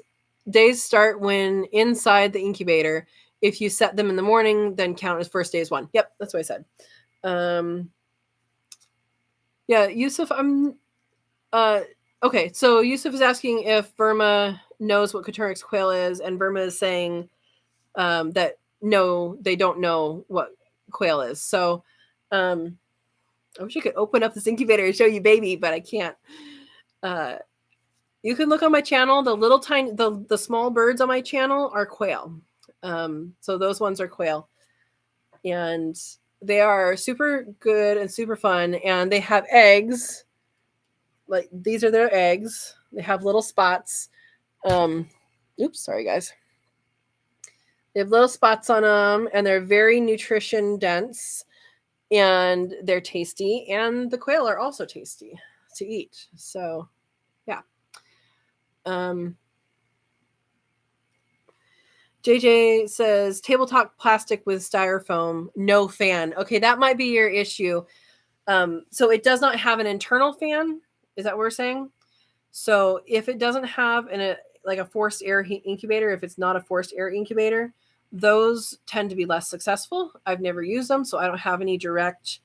days start when inside the incubator. If you set them in the morning, then count as first day as one. Yep, that's what I said. Yeah, Yusuf, okay, so Yusuf is asking if Verma knows what Coturnix quail is, and Verma is saying that no, they don't know what quail is. So I wish I could open up this incubator and show you baby, but I can't. You can look on my channel. The little tiny, the small birds on my channel are quail. So those ones are quail, and they are super good and super fun. And they have eggs. Like these are their eggs. They have little spots. Oops, sorry guys. They have little spots on them, and they're very nutrition dense, and they're tasty. And the quail are also tasty to eat. So, yeah. JJ says tabletop plastic with styrofoam, no fan. Okay, that might be your issue. So it does not have an internal fan. Is that what we're saying? So if it doesn't have like a forced air incubator, if it's not a forced air incubator, those tend to be less successful. I've never used them, so I don't have any direct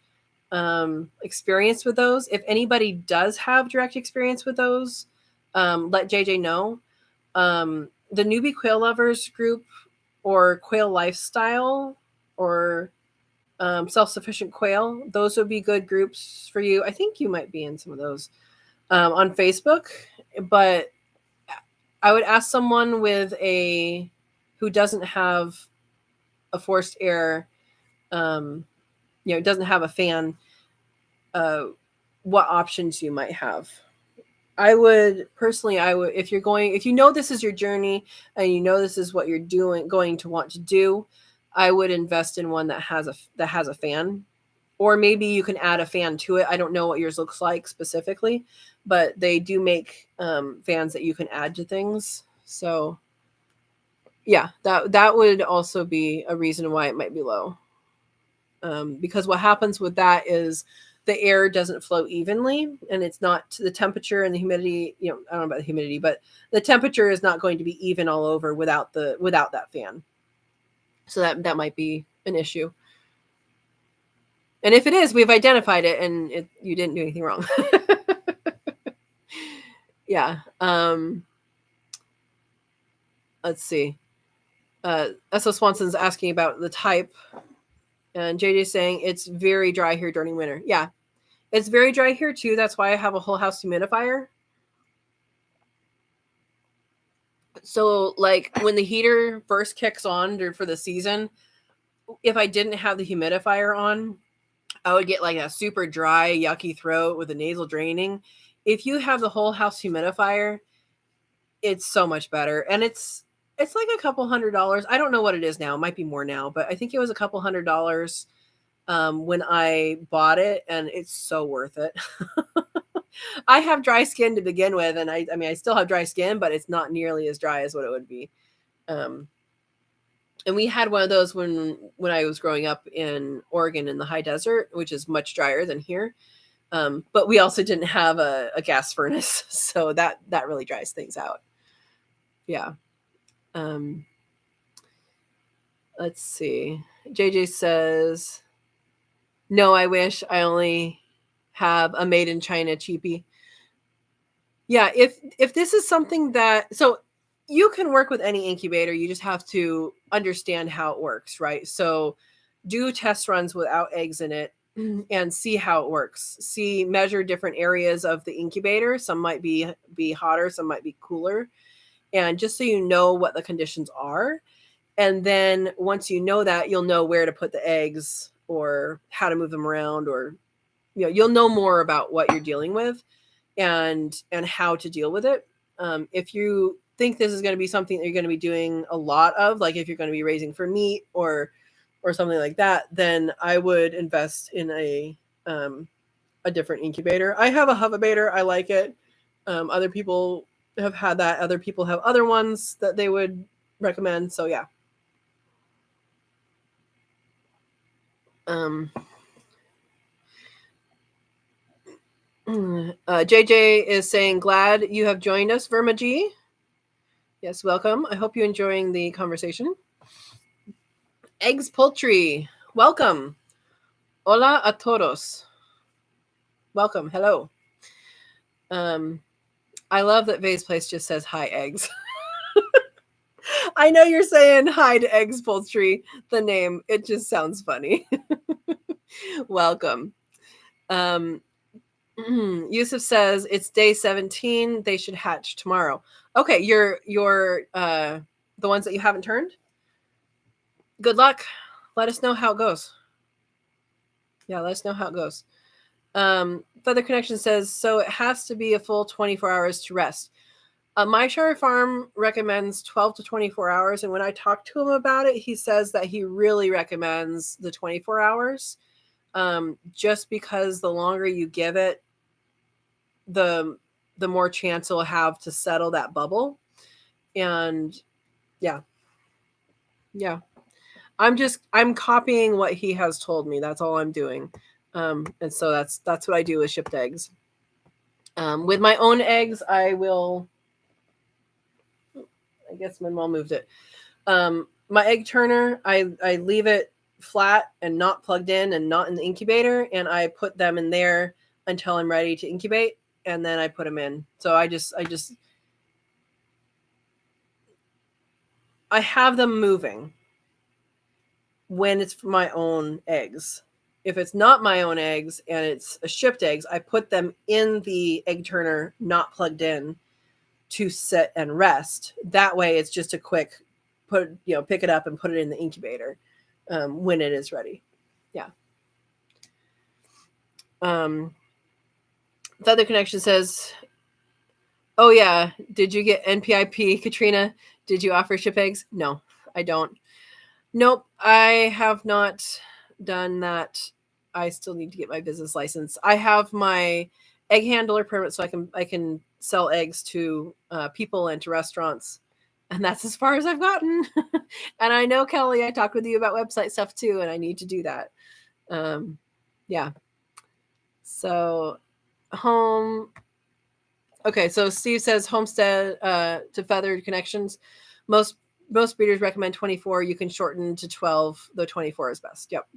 experience with those. If anybody does have direct experience with those, let JJ know. The newbie quail lovers group or quail lifestyle or self-sufficient quail, those would be good groups for you. I think you might be in some of those on Facebook, but I would ask someone who doesn't have a forced air, doesn't have a fan, what options you might have. I would if you know this is your journey and you know this is what you're going to want to do, I would invest in one that has a fan, or maybe you can add a fan to it. I don't know what yours looks like specifically, but they do make fans that you can add to things. So yeah, that would also be a reason why it might be low. Because what happens with that is the air doesn't flow evenly, and it's not to the temperature and the humidity. I don't know about the humidity, but the temperature is not going to be even all over without that fan. So that might be an issue. And if it is, we've identified it, and you didn't do anything wrong. Yeah. Let's see. S.O. Swanson's asking about the type, and JJ's saying it's very dry here during winter. Yeah, it's very dry here too. That's why I have a whole house humidifier. So, like when the heater first kicks on for the season, if I didn't have the humidifier on, I would get like a super dry, yucky throat with a nasal draining. If you have the whole house humidifier, it's so much better. And it's like a couple $100. I don't know what it is now. It might be more now, but I think it was a couple $100 when I bought it, and it's so worth it. I have dry skin to begin with, and I mean, I still have dry skin, but it's not nearly as dry as what it would be. And we had one of those when I was growing up in Oregon in the high desert, which is much drier than here. But we also didn't have a gas furnace, so that really dries things out. Yeah. Let's see. JJ says, no, I wish I only have a made in China cheapie. Yeah, if this is something that, so you can work with any incubator, you just have to understand how it works, right? So do test runs without eggs in it and see how it works. Measure different areas of the incubator. Some might be hotter, some might be cooler. And just so you know what the conditions are. And then once you know that, you'll know where to put the eggs or how to move them around, or you'll know more about what you're dealing with and how to deal with it. If you think this is going to be something that you're going to be doing a lot of, like if you're going to be raising for meat or something like that, then I would invest in a different incubator. I have a Hovabator. I like it. Other people have had that. Other people have other ones that they would recommend. So yeah. JJ is saying, glad you have joined us, Verma G. Yes, welcome. I hope you're enjoying the conversation. Eggs Poultry, welcome. Hola a todos. Welcome. Hello. I love that Vay's Place just says hi, eggs. I know you're saying hi to Eggs Poultry, the name. It just sounds funny. Welcome. Yusuf says it's day 17. They should hatch tomorrow. Okay, you're the ones that you haven't turned. Good luck. Let us know how it goes. Yeah, let us know how it goes. Feather Connection says, so it has to be a full 24 hours to rest. My Shire Farm recommends 12 to 24 hours. And when I talked to him about it, he says that he really recommends the 24 hours. Just because the longer you give it, the more chance it'll have to settle that bubble. And yeah. I'm copying what he has told me. That's all I'm doing. And so that's what I do with shipped eggs. With my own eggs, I guess my mom moved it. My egg turner, I leave it flat and not plugged in and not in the incubator, and I put them in there until I'm ready to incubate, and then I put them in. So I have them moving when it's my own eggs. If it's not my own eggs and it's a shipped eggs, I put them in the egg turner, not plugged in, to sit and rest. That way it's just a quick pick it up and put it in the incubator when it is ready. Yeah. The other connection says, oh yeah, did you get NPIP, Katrina? Did you offer ship eggs? No, I don't. Nope, I have not done that. I still need to get my business license. I have my egg handler permit, so I can sell eggs to people and to restaurants, and that's as far as I've gotten. And I know, Kelly, I talked with you about website stuff too, and I need to do that. Yeah. So home. Okay, so Steve says homestead to feathered connections. Most breeders recommend 24. You can shorten to 12, though 24 is best. Yep.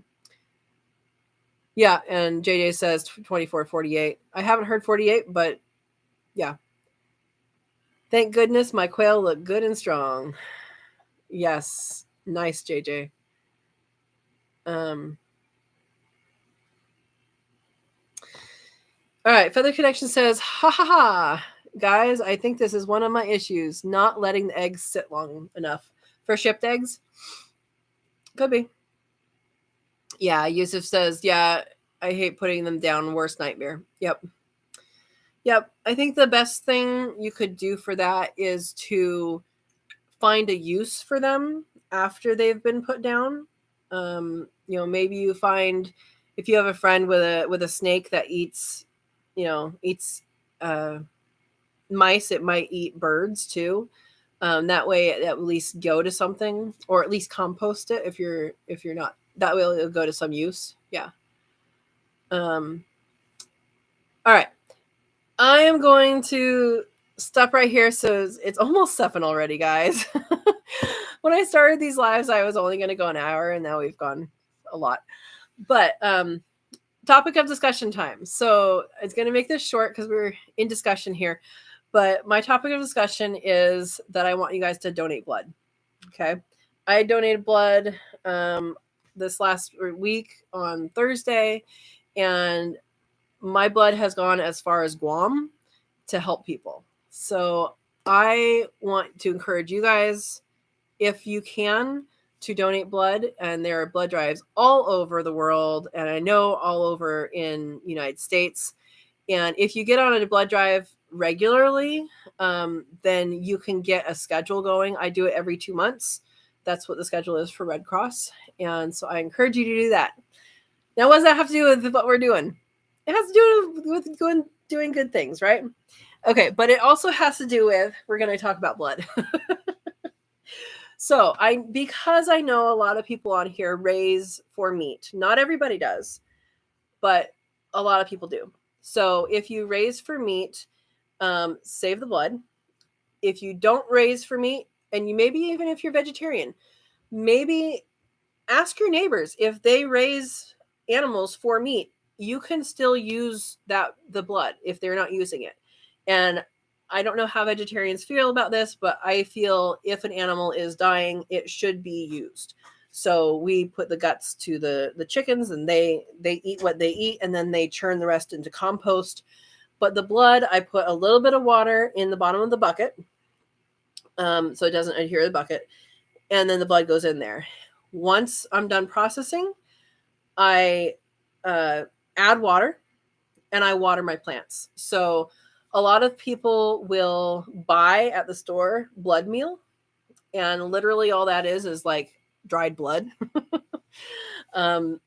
Yeah, and JJ says 24, 48. I haven't heard 48, but yeah. Thank goodness my quail look good and strong. Yes. Nice, JJ. All right, Feather Connection says, ha ha ha. Guys, I think this is one of my issues, not letting the eggs sit long enough. For shipped eggs? Could be. Yeah, Yusuf says, yeah, I hate putting them down. Worst nightmare. Yep. I think the best thing you could do for that is to find a use for them after they've been put down. Maybe you find, if you have a friend with a snake that eats mice, it might eat birds too. That way it at least go to something, or at least compost it if you're not. That way it'll go to some use. Yeah. All right. I am going to stop right here. So it's almost 7 already, guys. When I started these lives, I was only going to go an hour, and now we've gone a lot. But topic of discussion time. So it's going to make this short because we're in discussion here. But my topic of discussion is that I want you guys to donate blood. Okay. I donated blood this last week on Thursday, and my blood has gone as far as Guam to help people. So I want to encourage you guys, if you can, to donate blood. And there are blood drives all over the world, and I know all over in United States. And if you get on a blood drive regularly, then you can get a schedule going. I do it every 2 months. That's what the schedule is for Red Cross. And so I encourage you to do that. Now, what does that have to do with what we're doing? It has to do with doing good things, right? Okay, but it also has to do with, we're going to talk about blood. So because I know a lot of people on here raise for meat. Not everybody does, but a lot of people do. So if you raise for meat, save the blood. If you don't raise for meat, and you maybe even if you're vegetarian, maybe ask your neighbors if they raise animals for meat. You can still use the blood if they're not using it. And I don't know how vegetarians feel about this, but I feel if an animal is dying, it should be used. So we put the guts to the chickens, and they eat what they eat, and then they churn the rest into compost. But the blood, I put a little bit of water in the bottom of the bucket, so it doesn't adhere to the bucket, and then the blood goes in there. Once I'm done processing, I add water, and I water my plants. So a lot of people will buy at the store blood meal, and literally all that is like dried blood. And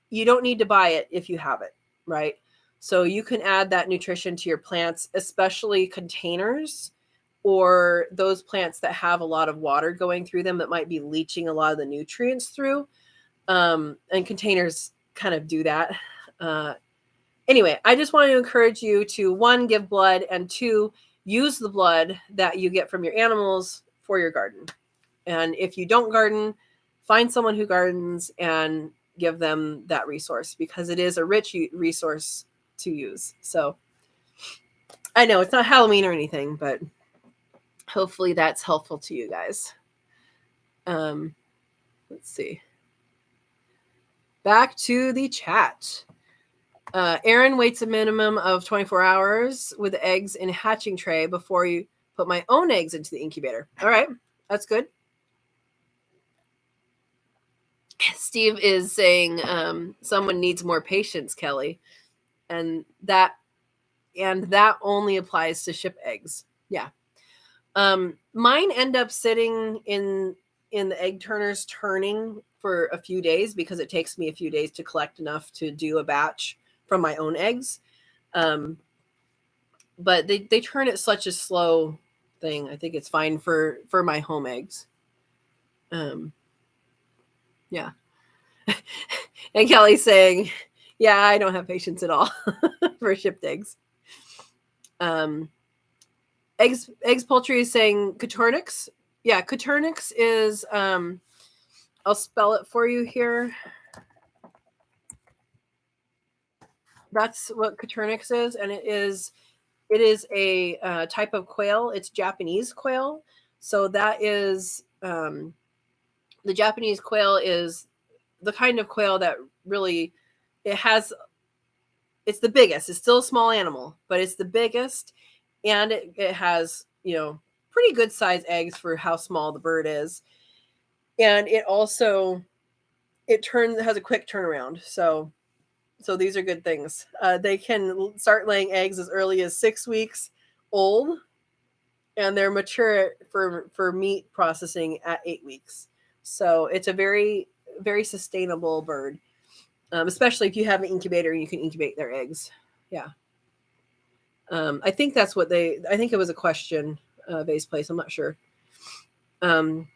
you don't need to buy it if you have it, right? So you can add that nutrition to your plants, especially containers or those plants that have a lot of water going through them that might be leaching a lot of the nutrients through. And containers kind of do that. Anyway, I just want to encourage you to, 1, give blood, and 2, use the blood that you get from your animals for your garden. And if you don't garden, find someone who gardens and give them that resource, because it is a rich resource to use. So I know it's not Halloween or anything, but hopefully that's helpful to you guys. Let's see. Back to the chat. Aaron waits a minimum of 24 hours with the eggs in a hatching tray before you put my own eggs into the incubator. All right, that's good. Steve is saying someone needs more patience, Kelly, and that only applies to ship eggs. Yeah, mine end up sitting in the egg turners turning for a few days, because it takes me a few days to collect enough to do a batch from my own eggs. But they turn at such a slow thing. I think it's fine for my home eggs. Yeah. And Kelly's saying, yeah, I don't have patience at all for shipped eggs. Eggs Poultry is saying Coturnix. Yeah, Coturnix is, I'll spell it for you here. That's what Coturnix is, and it is a type of quail. It's Japanese quail. So that is, the Japanese quail is the kind of quail that really, it's the biggest. It's still a small animal, but it's the biggest, and it has, pretty good size eggs for how small the bird is. And it also, has a quick turnaround. So these are good things. They can start laying eggs as early as 6 weeks old, and they're mature for meat processing at 8 weeks. So it's a very, very sustainable bird, especially if you have an incubator, you can incubate their eggs. Yeah. I think that's what I think it was a question based place. I'm not sure. Aaron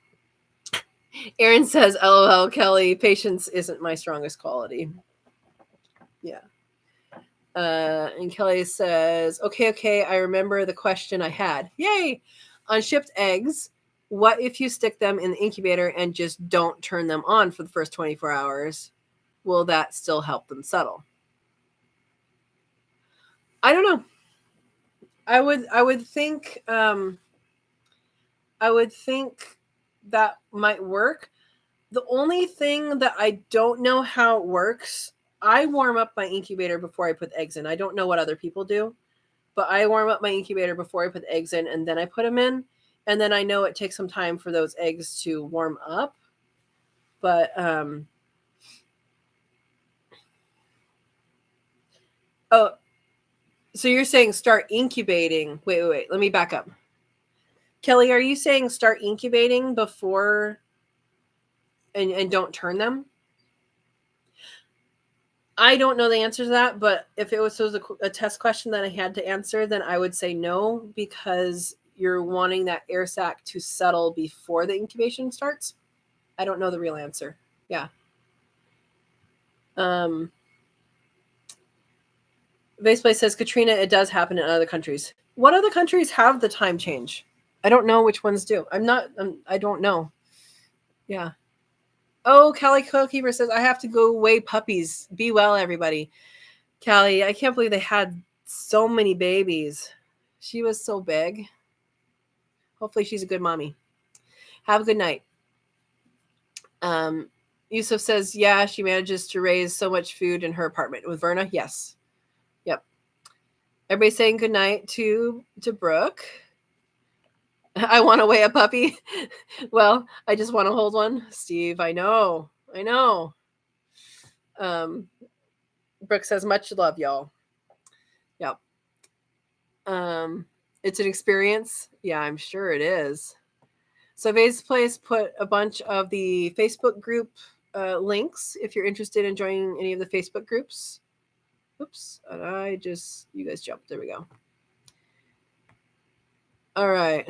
says, LOL, Kelly, patience isn't my strongest quality. Yeah. And Kelly says, okay, I remember the question I had. Yay! On shipped eggs, What if you stick them in the incubator and just don't turn them on for the first 24 hours? Will that still help them settle? I don't know. I would think that might work. The only thing that I don't know how it works, I warm up my incubator before I put eggs in. I don't know what other people do, but I warm up my incubator before I put the eggs in, and then I put them in. And then I know it takes some time for those eggs to warm up. But oh, so you're saying start incubating? Wait. Let me back up. Kelly, are you saying start incubating before and don't turn them? I don't know the answer to that, but if it was a test question that I had to answer, then I would say no, because you're wanting that air sac to settle before the incubation starts. I don't know the real answer. Yeah. Vaseplay says, Katrina, it does happen in other countries. What other countries have the time change? I don't know which ones do. I don't know. Yeah. Oh, Callie Cokeeper says, I have to go weigh puppies. Be well, everybody. Callie, I can't believe they had so many babies. She was so big. Hopefully she's a good mommy. Have a good night. Yusuf says, yeah, she manages to raise so much food in her apartment. With Verna, yes. Yep. Everybody saying good night to Brooke. I want to weigh a puppy. Well, I just want to hold one. Steve, I know. Brooke says, much love, y'all. Yep. It's an experience. Yeah, I'm sure it is. So Vase Place put a bunch of the Facebook group links if you're interested in joining any of the Facebook groups. Oops, and you guys jumped. There we go. All right.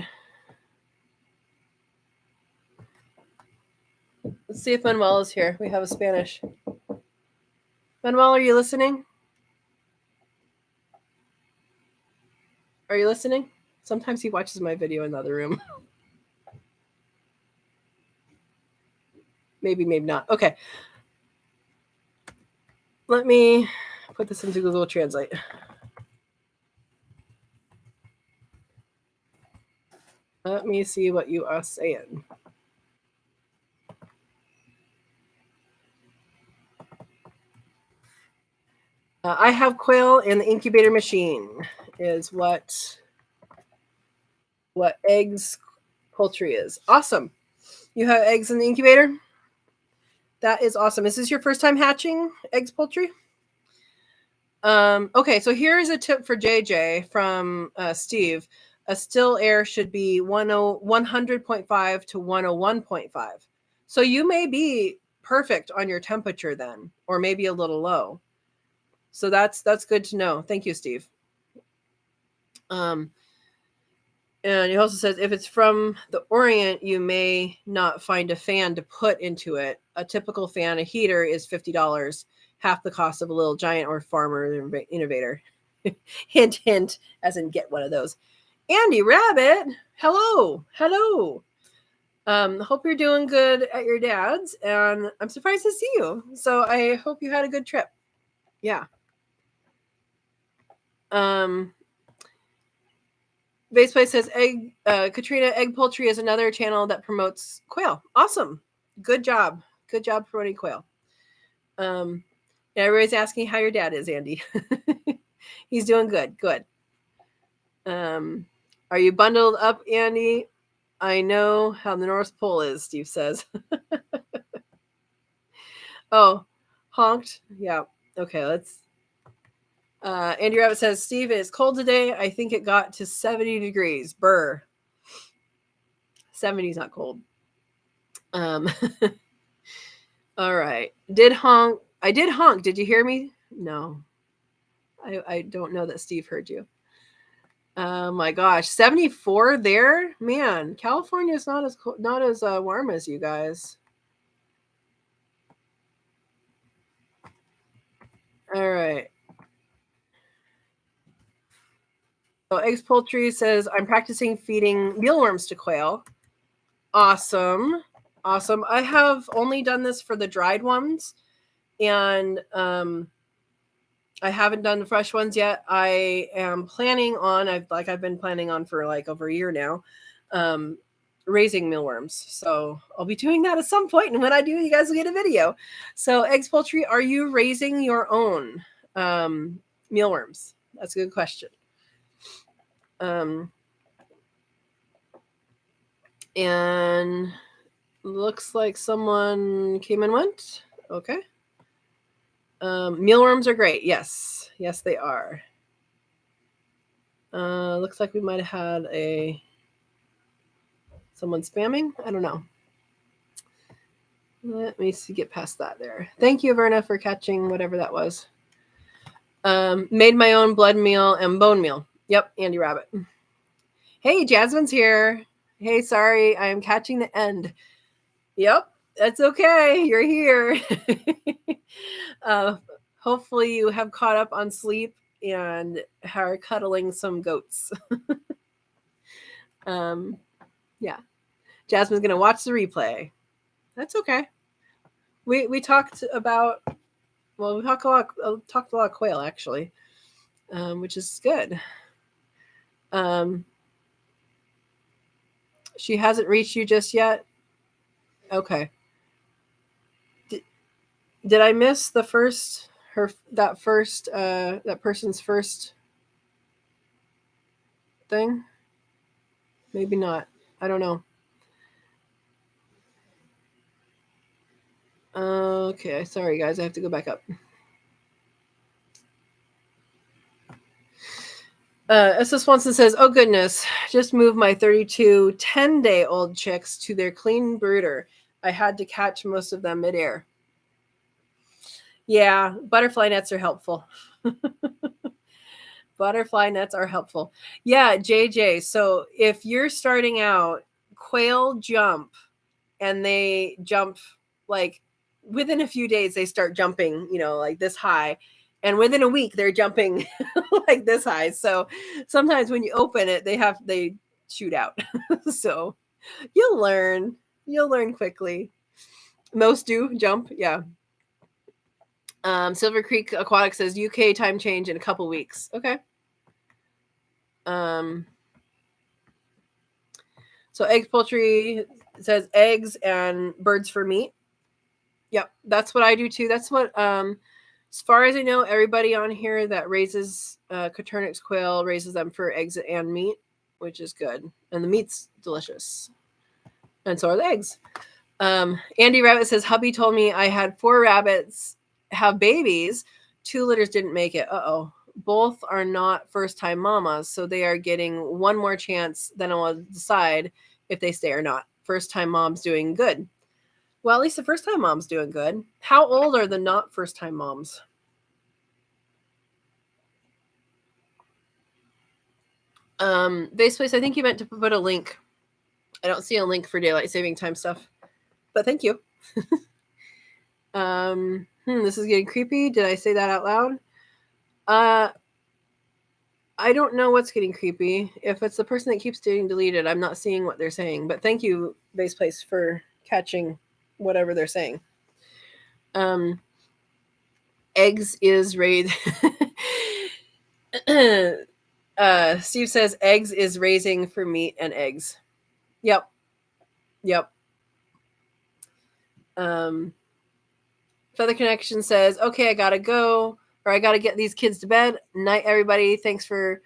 Let's see if Manuel is here. We have a Spanish. Manuel, are you listening? Are you listening? Sometimes he watches my video in the other room. Maybe not. Okay. Let me put this into Google Translate. Let me see what you are saying. I have quail in the incubator machine. Is what eggs poultry is. Awesome. You have eggs in the incubator? That is awesome. Is this your first time hatching eggs poultry? Okay, so here's a tip for JJ from Steve. A still air should be 100.5 to 101.5. So you may be perfect on your temperature then, or maybe a little low. So that's good to know. Thank you, Steve. And he also says, if it's from the Orient, you may not find a fan to put into it. A typical fan, a heater, is $50, half the cost of a little giant or farmer innovator. Hint, hint, as in get one of those. Andy Rabbit, hello. Hope you're doing good at your dad's, and I'm surprised to see you. So I hope you had a good trip. Yeah. Vaseplay says, Katrina, egg poultry is another channel that promotes quail. Awesome. Good job promoting quail. Everybody's asking how your dad is, Andy. He's doing good. Are you bundled up, Andy? I know how the North Pole is, Steve says. Oh, honked? Yeah. Okay, let's... Andy Rabbit says, Steve, it's cold today. I think it got to 70 degrees. Brr. 70 is not cold. All right. I did honk. Did you hear me? No. I don't know that Steve heard you. Oh my gosh, 74 there? Man, California is not as warm as you guys. All right. So Eggs Poultry says, I'm practicing feeding mealworms to quail. Awesome. Awesome. I have only done this for the dried ones, and I haven't done the fresh ones yet. I am planning on, I've been planning on for like over a year now, raising mealworms. So I'll be doing that at some point, and when I do, you guys will get a video. So eggs, poultry, are you raising your own mealworms? That's a good question. And looks like someone came and went. Okay. Mealworms are great. Yes. Yes, they are. Looks like we might have had someone spamming. I don't know. Let me see, get past that there. Thank you, Verna, for catching whatever that was. Made my own blood meal and bone meal. Yep, Andy Rabbit. Hey, Jasmine's here. Hey, sorry, I am catching the end. Yep, that's okay. You're here. Hopefully you have caught up on sleep and are cuddling some goats. Yeah. Jasmine's going to watch the replay. That's okay. We talked about, well, we talked a lot of quail, actually, which is good. She hasn't reached you just yet? Okay. Did I miss the first, that person's first thing? Maybe not. I don't know. Okay, sorry guys, I have to go back up. SS Swanson says, oh goodness, just moved my 32 10-day-old chicks to their clean brooder. I had to catch most of them midair. Yeah, butterfly nets are helpful. Butterfly nets are helpful. Yeah, JJ, so if you're starting out, quail jump, and they jump like within a few days, they start jumping, like this high. And within a week, they're jumping like this high. So sometimes when you open it, they shoot out. So you'll learn quickly. Most do jump. Yeah. Silver Creek Aquatic says UK time change in a couple weeks. Okay. So eggs, poultry says eggs and birds for meat. Yep, that's what I do too. That's what, as far as I know, everybody on here that raises Coturnix quail raises them for eggs and meat, which is good. And the meat's delicious. And so are the eggs. Andy Rabbit says, hubby told me I had 4 rabbits have babies. 2 litters didn't make it. Uh-oh. Both are not first-time mamas, so they are getting one more chance. Then I'll decide if they stay or not. First-time mom's doing good. Well, at least the first-time mom's doing good. How old are the not first-time moms? Base Place, I think you meant to put a link. I don't see a link for daylight saving time stuff, but thank you. This is getting creepy. Did I say that out loud? I don't know what's getting creepy. If it's the person that keeps getting deleted, I'm not seeing what they're saying. But thank you, Base Place, for catching whatever they're saying. Eggs is raised. Steve says eggs is raising for meat and eggs. Yep. Feather Connection says, okay, I gotta go, or I gotta get these kids to bed. Night, everybody. Thanks for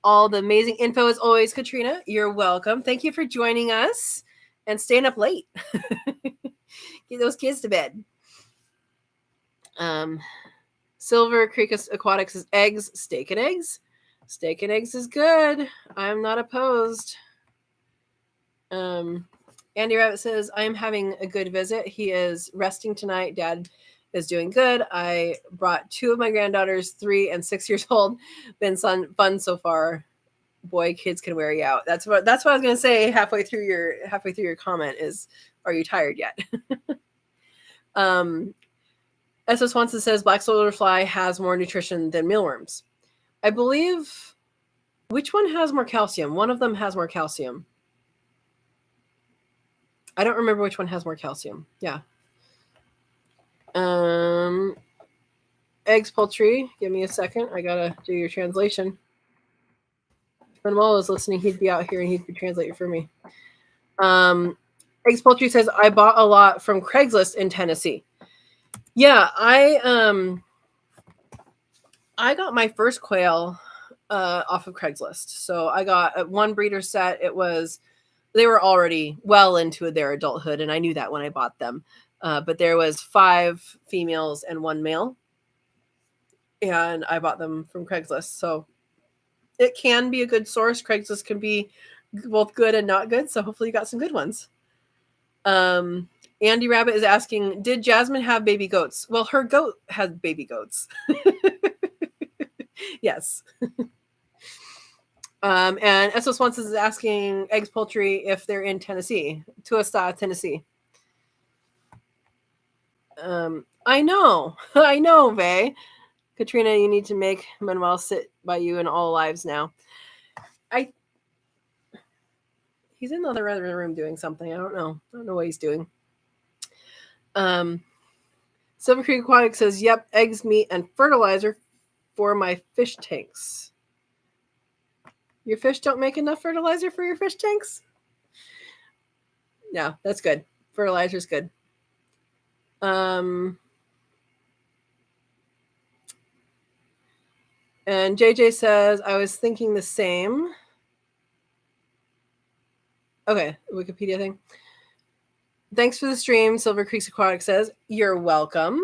all the amazing info as always, Katrina. You're welcome. Thank you for joining us and staying up late. Get those kids to bed. Silver Creek Aquatics says eggs, steak and eggs. Steak and eggs is good. I'm not opposed. Andy Rabbit says, I am having a good visit. He is resting tonight. Dad is doing good. I brought 2 of my granddaughters, 3 and 6 years old. Been fun so far. Boy, kids can wear you out. That's what I was going to say halfway through your comment is, are you tired yet? S.O. Swanson says black soldier fly has more nutrition than mealworms. I believe, which one has more calcium? One of them has more calcium. I don't remember which one has more calcium. Yeah. Eggs, poultry. Give me a second. I gotta do your translation. If Manuel was listening, he'd be out here and he'd be translating for me. Eggs, poultry says I bought a lot from Craigslist in Tennessee. Yeah, I got my first quail off of Craigslist. So I got one breeder set. They were already well into their adulthood, and I knew that when I bought them. But there was 5 females and 1 male, and I bought them from Craigslist. So it can be a good source. Craigslist can be both good and not good. So hopefully you got some good ones. Andy Rabbit is asking, did Jasmine have baby goats? Well, her goat had baby goats. Yes. And S.O. Swanson is asking eggs, poultry if they're in Tennessee, Tuasta, Tennessee. I know, Vay. Katrina, you need to make Manuel sit by you in all lives now. He's in the other room doing something. I don't know what he's doing. Silver Creek Aquatic says, yep, eggs, meat, and fertilizer for my fish tanks. Your fish don't make enough fertilizer for your fish tanks? Yeah, that's good. Fertilizer's good. And JJ says, I was thinking the same. Okay, Wikipedia thing. Thanks for the stream, Silver Creek Aquatic says. You're welcome.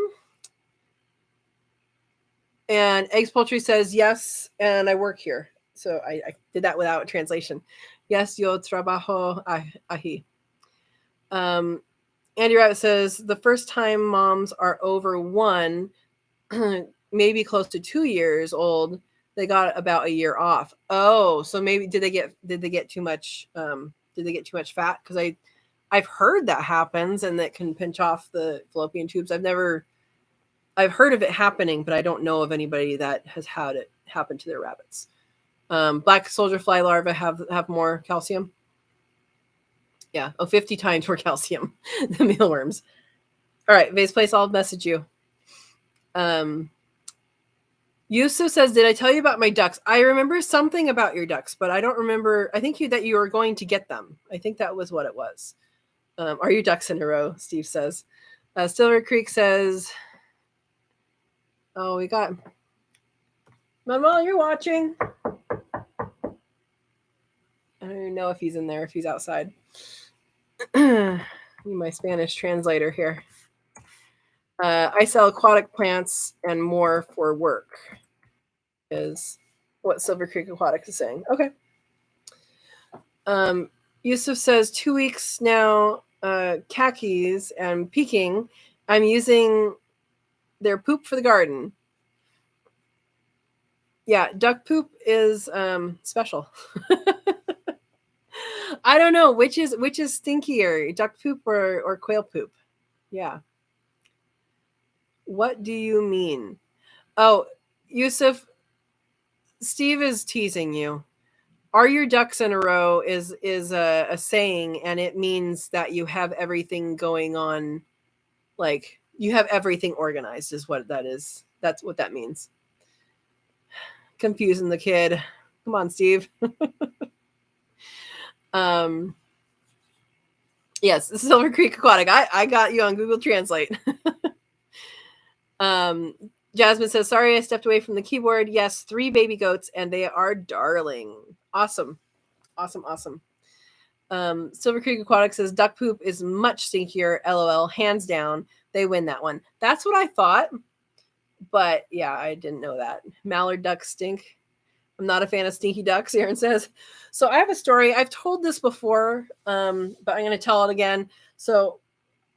And Eggs Poultry says, yes, and I work here. So I did that without translation. Yes, yo trabajo ahi. Andy Rabbit says, the first time moms are over 1, maybe close to 2 years old, they got about a year off. Oh, so maybe did they get too much fat? Because I've heard that happens and that can pinch off the fallopian tubes. I've heard of it happening, but I don't know of anybody that has had it happen to their rabbits. Black soldier fly larvae have more calcium. Yeah, 50 times more calcium than mealworms. All right, Vase Place, I'll message you. Yusuf says, did I tell you about my ducks? I remember something about your ducks, but I don't remember. I think that you were going to get them. I think that was what it was. Are your ducks in a row? Steve says. Silver Creek says, oh, we got Manuel, you're watching. I don't even know if he's in there, if he's outside. My Spanish translator here. I sell aquatic plants and more for work, is what Silver Creek Aquatics is saying. Okay. Yusuf says 2 weeks now, khakis and peaking. I'm using their poop for the garden. Yeah, duck poop is special. I don't know which is stinkier, duck poop or quail poop. Yeah. What do you mean? Oh, Yusuf, Steve is teasing you. Are your ducks in a row is a saying, and it means that you have everything going on, like you have everything organized is what that is. That's what that means. Confusing the kid. Come on, Steve. Yes, Silver Creek Aquatic. I got you on Google Translate. Jasmine says, sorry, I stepped away from the keyboard. Yes, 3 baby goats, and they are darling. Awesome. Silver Creek Aquatic says, duck poop is much stinkier. LOL, hands down. They win that one. That's what I thought. But yeah, I didn't know that. Mallard ducks stink. I'm not a fan of stinky ducks, Aaron says. So I have a story. I've told this before, but I'm going to tell it again. So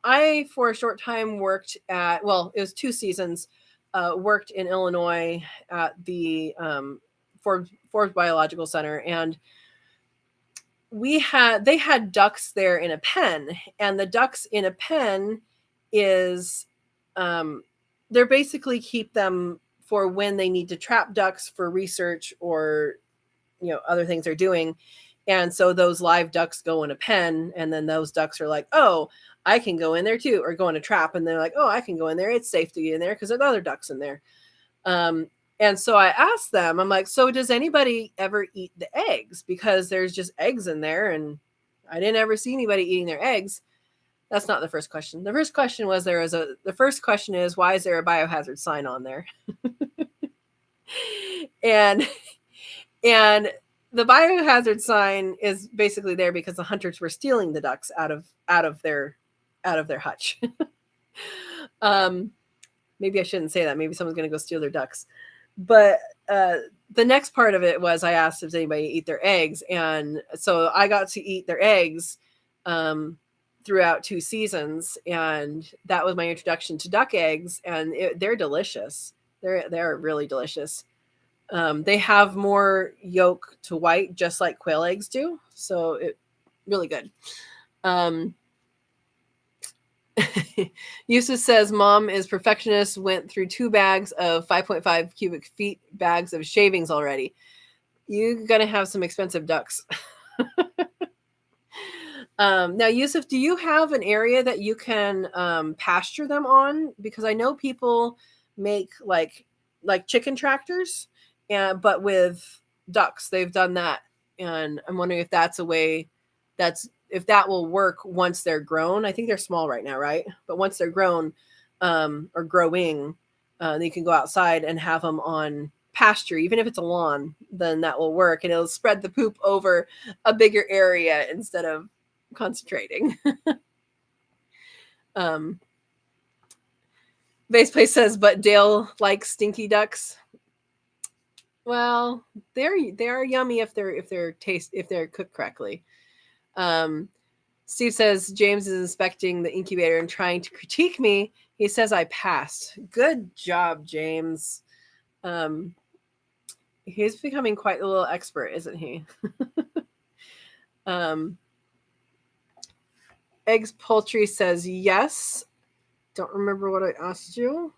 I, for a short time, worked at, it was 2 seasons, worked in Illinois at the Forbes Biological Center. And they had ducks there in a pen. And the ducks in a pen is, they're basically keep them for when they need to trap ducks for research or, other things they're doing. And so those live ducks go in a pen, and then those ducks are like, oh, I can go in there too, or go in a trap. And they're like, oh, I can go in there. It's safe to get in there because there's other ducks in there. And so I asked them, I'm like, so does anybody ever eat the eggs? Because there's just eggs in there, and I didn't ever see anybody eating their eggs. That's not the first question. The first question was the first question is, why is there a biohazard sign on there? and the biohazard sign is basically there because the hunters were stealing the ducks out of their hutch. Maybe I shouldn't say that. Maybe someone's going to go steal their ducks. But the next part of it was I asked if anybody eat their eggs. And so I got to eat their eggs throughout 2 seasons. And that was my introduction to duck eggs. And they're delicious. They're really delicious. They have more yolk to white, just like quail eggs do. So it really good. Yusuf says, Mom is perfectionist, went through 2 bags of 5.5 cubic feet bags of shavings already. You're going to have some expensive ducks. Now, Yusuf, do you have an area that you can pasture them on? Because I know people make like chicken tractors, but with ducks. They've done that. And I'm wondering if that's a way if that will work once they're grown. I think they're small right now, right? But once they're grown or growing, you can go outside and have them on pasture, even if it's a lawn, then that will work. And it'll spread the poop over a bigger area instead of concentrating. Base Place says, but Dale likes stinky ducks. Well, they are yummy if they're cooked correctly. Steve says James is inspecting the incubator and trying to critique me. He says I passed. Good job, James. He's becoming quite a little expert, isn't he? Eggs Poultry says yes. Don't remember what I asked you.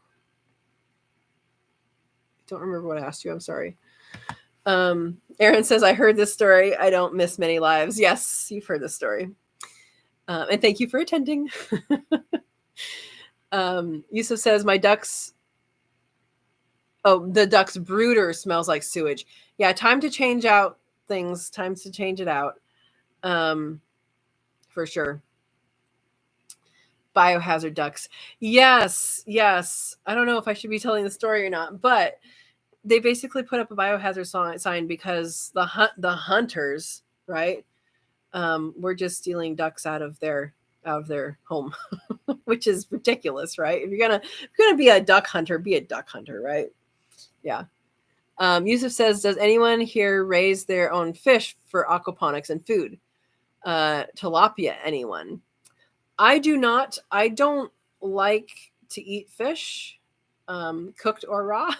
I'm sorry. Aaron says, I heard this story. I don't miss many lives. Yes, you've heard this story. And thank you for attending. Yusuf says, my ducks. Oh, the duck's brooder smells like sewage. Yeah, time to change out things. Time to change it out. For sure. Biohazard ducks. Yes. I don't know if I should be telling the story or not, but they basically put up a biohazard sign because the hunters, right, were just stealing ducks out of their home, which is ridiculous, right? If you're gonna be a duck hunter, be a duck hunter, right? Yeah. Yusuf says, does anyone here raise their own fish for aquaponics and food? Tilapia, anyone? I do not. I don't like to eat fish, cooked or raw.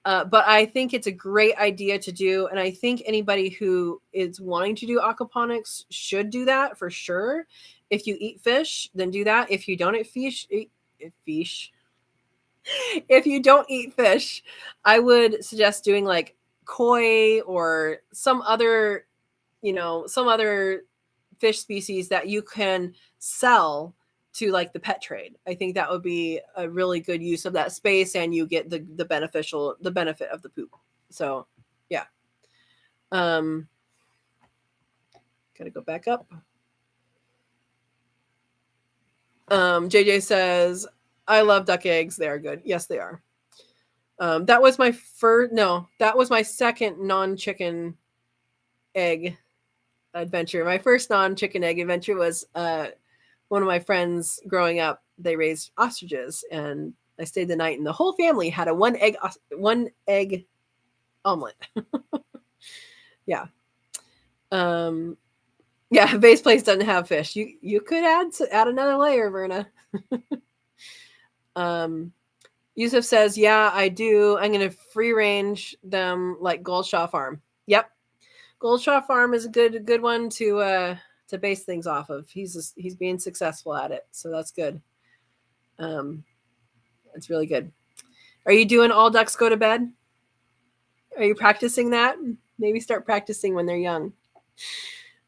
But I think it's a great idea to do. And I think anybody who is wanting to do aquaponics should do that for sure. If you eat fish, then do that. If you don't eat fish, if you don't eat fish, I would suggest doing like koi or some other fish species that you can sell to like the pet trade. I think that would be a really good use of that space, and you get the benefit of the poop. So yeah. Gotta go back up. JJ says, I love duck eggs. They are good. Yes, they are. That was my second non-chicken egg adventure. My first non-chicken egg adventure was one of my friends growing up. They raised ostriches, and I stayed the night, and the whole family had a one egg omelet. Yeah. Yeah, Base Place doesn't have fish. You could add another layer, Verna. Yusuf says, yeah, I do. I'm going to free range them like Goldshaw Farm. Yep. Goldshaw Farm is a good one to base things off of. He's being successful at it. So that's good. It's really good. Are you doing all ducks go to bed? Are you practicing that? Maybe start practicing when they're young.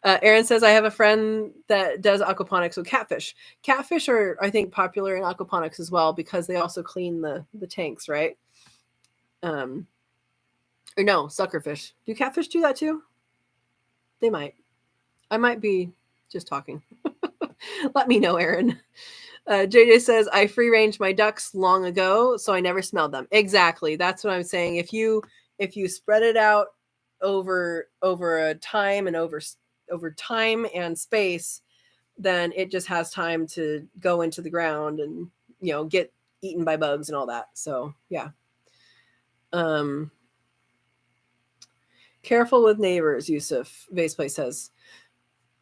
Aaron says, I have a friend that does aquaponics with catfish. Catfish are, I think, popular in aquaponics as well because they also clean the tanks, right? Or no, suckerfish. Do catfish do that too? They might. I might be just talking. Let me know, Aaron. JJ says, I free range my ducks long ago, so I never smelled them. Exactly. That's what I'm saying. If you spread it out over a time and over time and space, then it just has time to go into the ground and get eaten by bugs and all that. So yeah. Careful with neighbors, Yusuf Vaseplay says.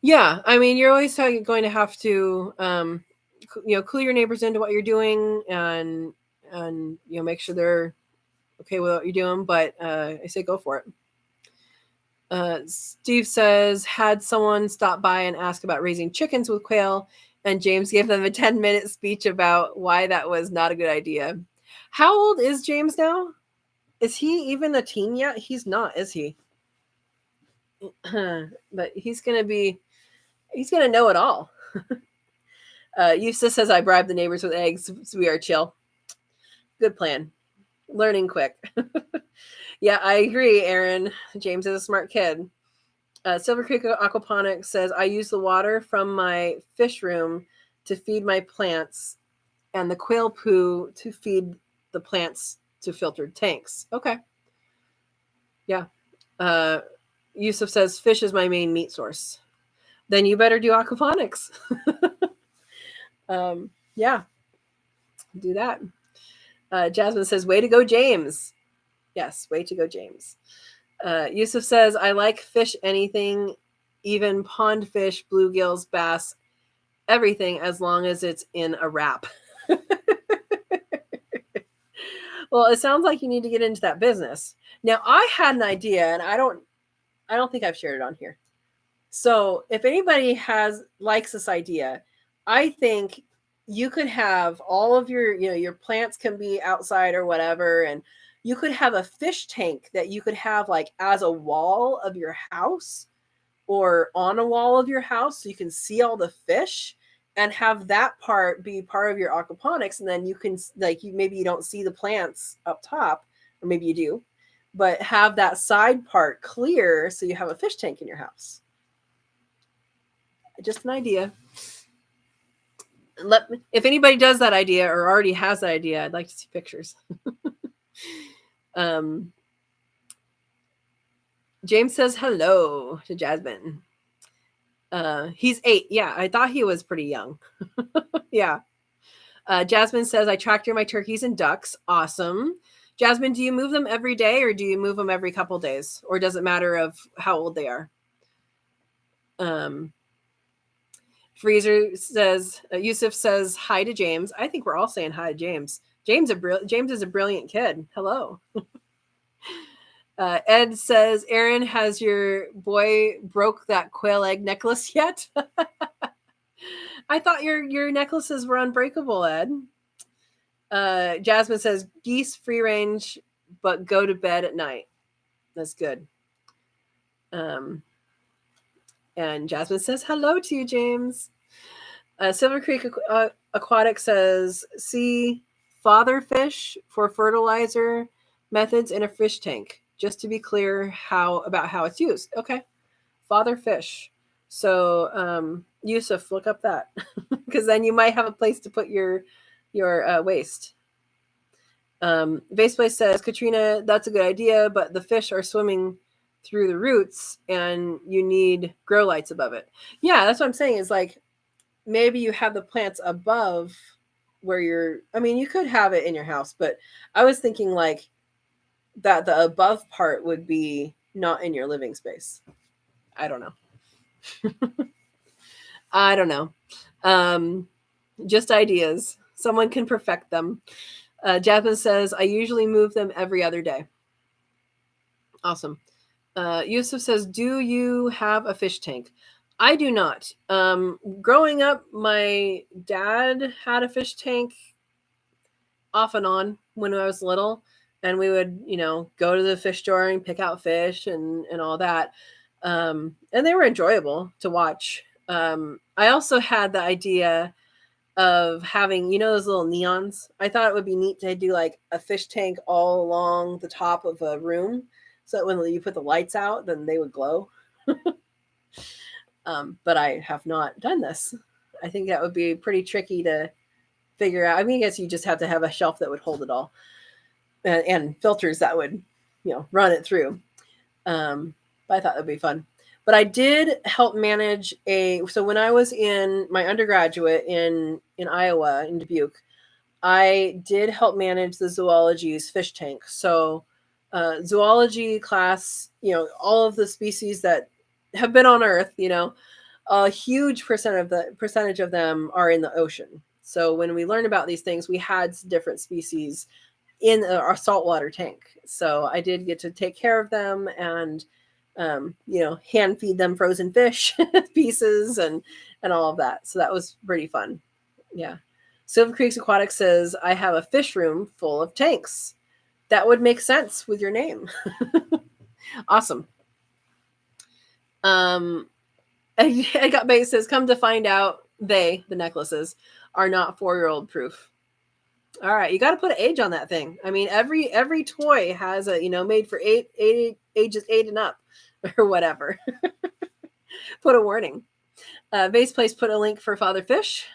Yeah, I mean, you're always going to have to clue your neighbors into what you're doing and make sure they're okay with what you're doing, but I say go for it. Steve says, had someone stop by and ask about raising chickens with quail, and James gave them a 10-minute speech about why that was not a good idea. How old is James now? Is he even a teen yet? He's not, is he? But he's gonna know it all. Eustace says, I bribe the neighbors with eggs, so we are chill. Good plan. Learning quick. Yeah, I agree, Aaron. James is a smart kid. Silver Creek Aquaponics says, I use the water from my fish room to feed my plants and the quail poo to feed the plants to filtered tanks. Okay. Yeah. Yusuf says, fish is my main meat source. Then you better do aquaponics. Yeah. Do that. Jasmine says, way to go, James. Yes, way to go, James. Yusuf says, I like fish anything, even pond fish, bluegills, bass, everything, as long as it's in a wrap. Well, it sounds like you need to get into that business. Now, I had an idea, and I don't think I've shared it on here. So if anybody likes this idea, I think you could have all of your plants can be outside or whatever, and you could have a fish tank that you could have like as a wall of your house or on a wall of your house so you can see all the fish and have that part be part of your aquaponics. And then you can maybe you don't see the plants up top, or maybe you do, but have that side part clear so you have a fish tank in your house. Just an idea. If anybody does that idea or already has that idea, I'd like to see pictures. James says hello to Jasmine. He's 8. Yeah, I thought he was pretty young. Yeah. Jasmine says, I tractor my turkeys and ducks. Awesome. Jasmine, do you move them every day or do you move them every couple days? Or does it matter of how old they are? Freezer says, Yusuf says hi to James. I think we're all saying hi to James. James is a brilliant kid. Hello. Ed says, Aaron, has your boy broke that quail egg necklace yet? I thought your necklaces were unbreakable, Ed. Jasmine says, geese free range, but go to bed at night. That's good. And Jasmine says, hello to you, James. Silver Creek Aquatic says, see father fish for fertilizer methods in a fish tank. Just to be clear about how it's used. Okay. Father fish. So Yusuf, look up that. Because then you might have a place to put your waste. Vaseplay says, Katrina, that's a good idea, but the fish are swimming through the roots and you need grow lights above it. Yeah, that's what I'm saying is like maybe you have the plants above where you could have it in your house, but I was thinking like that the above part would be not in your living space. I don't know. I don't know. Just ideas. Someone can perfect them. Jasmine says, I usually move them every other day. Awesome. Yusuf says, do you have a fish tank? I do not. Growing up, my dad had a fish tank off and on when I was little. And we would, go to the fish store and pick out fish and all that. And they were enjoyable to watch. I also had the idea of having, those little neons. I thought it would be neat to do like a fish tank all along the top of a room, so that when you put the lights out, then they would glow. But I have not done this. I think that would be pretty tricky to figure out. I mean, I guess you just have to have a shelf that would hold it all, and filters that would, run it through. But I thought that'd be fun. But I did help manage so when I was in my undergraduate in Iowa, in Dubuque, I did help manage the zoology's fish tank. So zoology class, all of the species that have been on Earth, a huge percentage of them are in the ocean. So when we learned about these things, we had different species in our saltwater tank. So I did get to take care of them and hand feed them frozen fish pieces and all of that. So that was pretty fun. Yeah. Silver Creeks Aquatic says, I have a fish room full of tanks. That would make sense with your name. Awesome. I got bait says, come to find out the necklaces, are not 4-year-old proof. All right, you got to put an age on that thing. I mean, every toy has a, made for ages 8 and up or whatever. Put a warning. Vase Place put a link for Father Fish.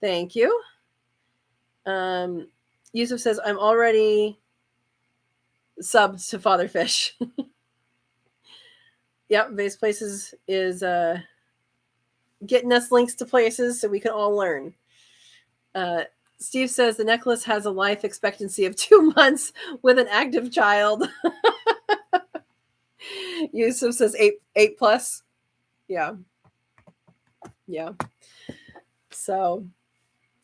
Thank you. Yusuf says, I'm already subbed to Father Fish. Yep, Vase Place is getting us links to places so we can all learn. Steve says the necklace has a life expectancy of 2 months with an active child. Yusuf says 8 plus. Yeah. So,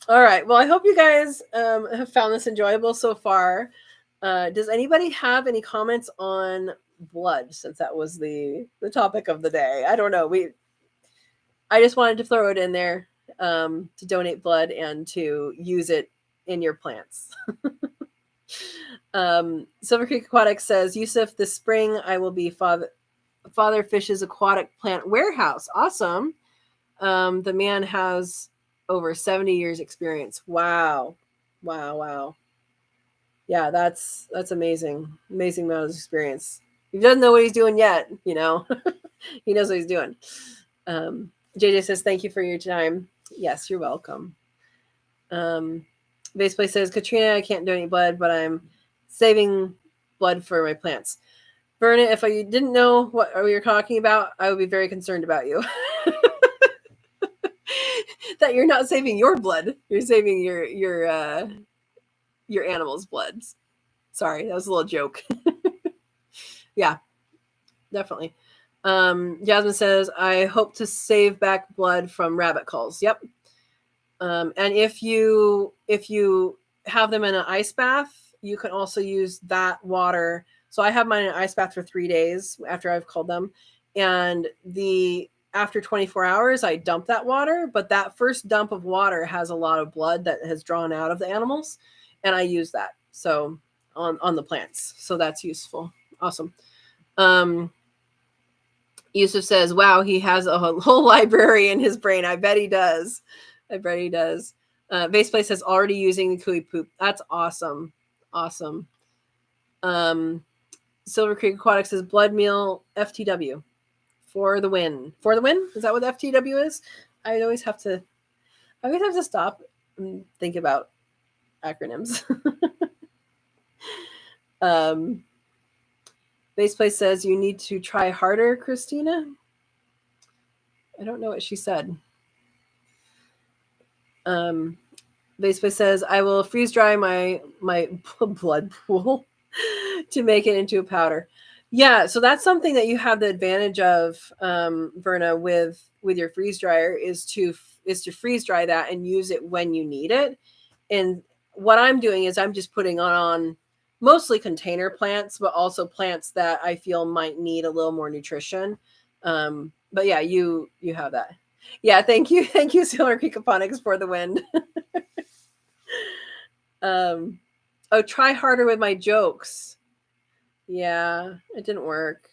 all right. Well, I hope you guys have found this enjoyable so far. Does anybody have any comments on blood, since that was the topic of the day? I don't know. I just wanted to throw it in there to donate blood and to use it in your plants. Silver Creek Aquatic says, Yusuf, this spring I will be Father Fish's aquatic plant warehouse. Awesome. The man has over 70 years experience. Wow. Yeah, that's amazing. Amazing amount of experience. He doesn't know what he's doing yet, he knows what he's doing. JJ says, thank you for your time. Yes, you're welcome. Base Play says, Katrina, I can't donate blood, but I'm saving blood for my plants. Verna, if I didn't know what we were talking about, I would be very concerned about you. That you're not saving your blood. You're saving your animal's blood. Sorry, that was a little joke. Yeah, definitely. Jasmine says, I hope to save back blood from rabbit calls. Yep. And if you have them in an ice bath, you can also use that water. So I have mine in an ice bath for 3 days after I've culled them. And after 24 hours, I dump that water. But that first dump of water has a lot of blood that has drawn out of the animals. And I use that. So on the plants. So that's useful. Awesome. Yusuf says, wow, he has a whole library in his brain. I bet he does. Vase Place says, already using the cooey poop. That's awesome. Silver Creek Aquatics says, blood meal FTW. For the win. For the win? Is that what FTW is? I always have to stop and think about acronyms. Base Place says, you need to try harder, Christina. I don't know what she said. Base Place says, I will freeze dry my blood pool to make it into a powder. Yeah, so that's something that you have the advantage of, Verna, with your freeze dryer is to freeze dry that and use it when you need it. And what I'm doing is I'm just putting on mostly container plants, but also plants that I feel might need a little more nutrition. But yeah, you have that. Yeah, thank you, Silver Creek Aquaponics, for the win. Try harder with my jokes. Yeah, it didn't work.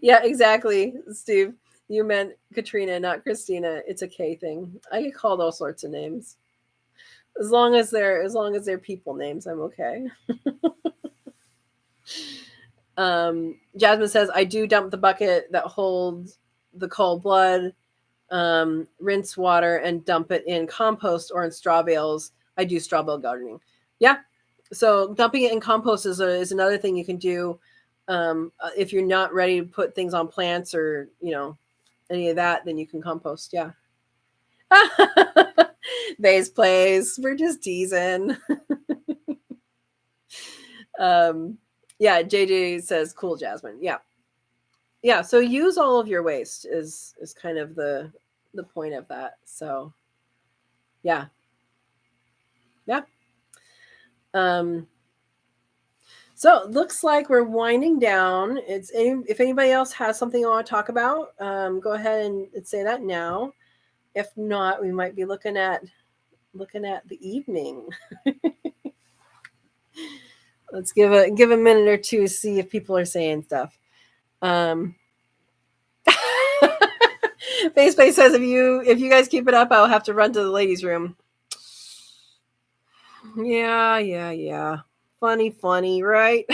Yeah, exactly, Steve. You meant Katrina, not Christina. It's a K thing. I get called all sorts of names. As long as they're people names, I'm okay. Jasmine says, I do dump the bucket that holds the cold blood, rinse water, and dump it in compost or in straw bales. I do straw bale gardening. Yeah. So dumping it in compost is another thing you can do if you're not ready to put things on plants or, any of that, then you can compost. Yeah. Vase plays. We're just teasing. Yeah, JJ says, cool, Jasmine. Yeah. Yeah, so use all of your waste is kind of the point of that. So, yeah. Yeah. Um so it looks like we're winding down. If anybody else has something you want to talk about, go ahead and say that now. If not, we might be looking at the evening. Let's give a minute or two to see if people are saying stuff. Faceface says if you guys keep it up, I'll have to run to the ladies' room. Yeah. Funny, right?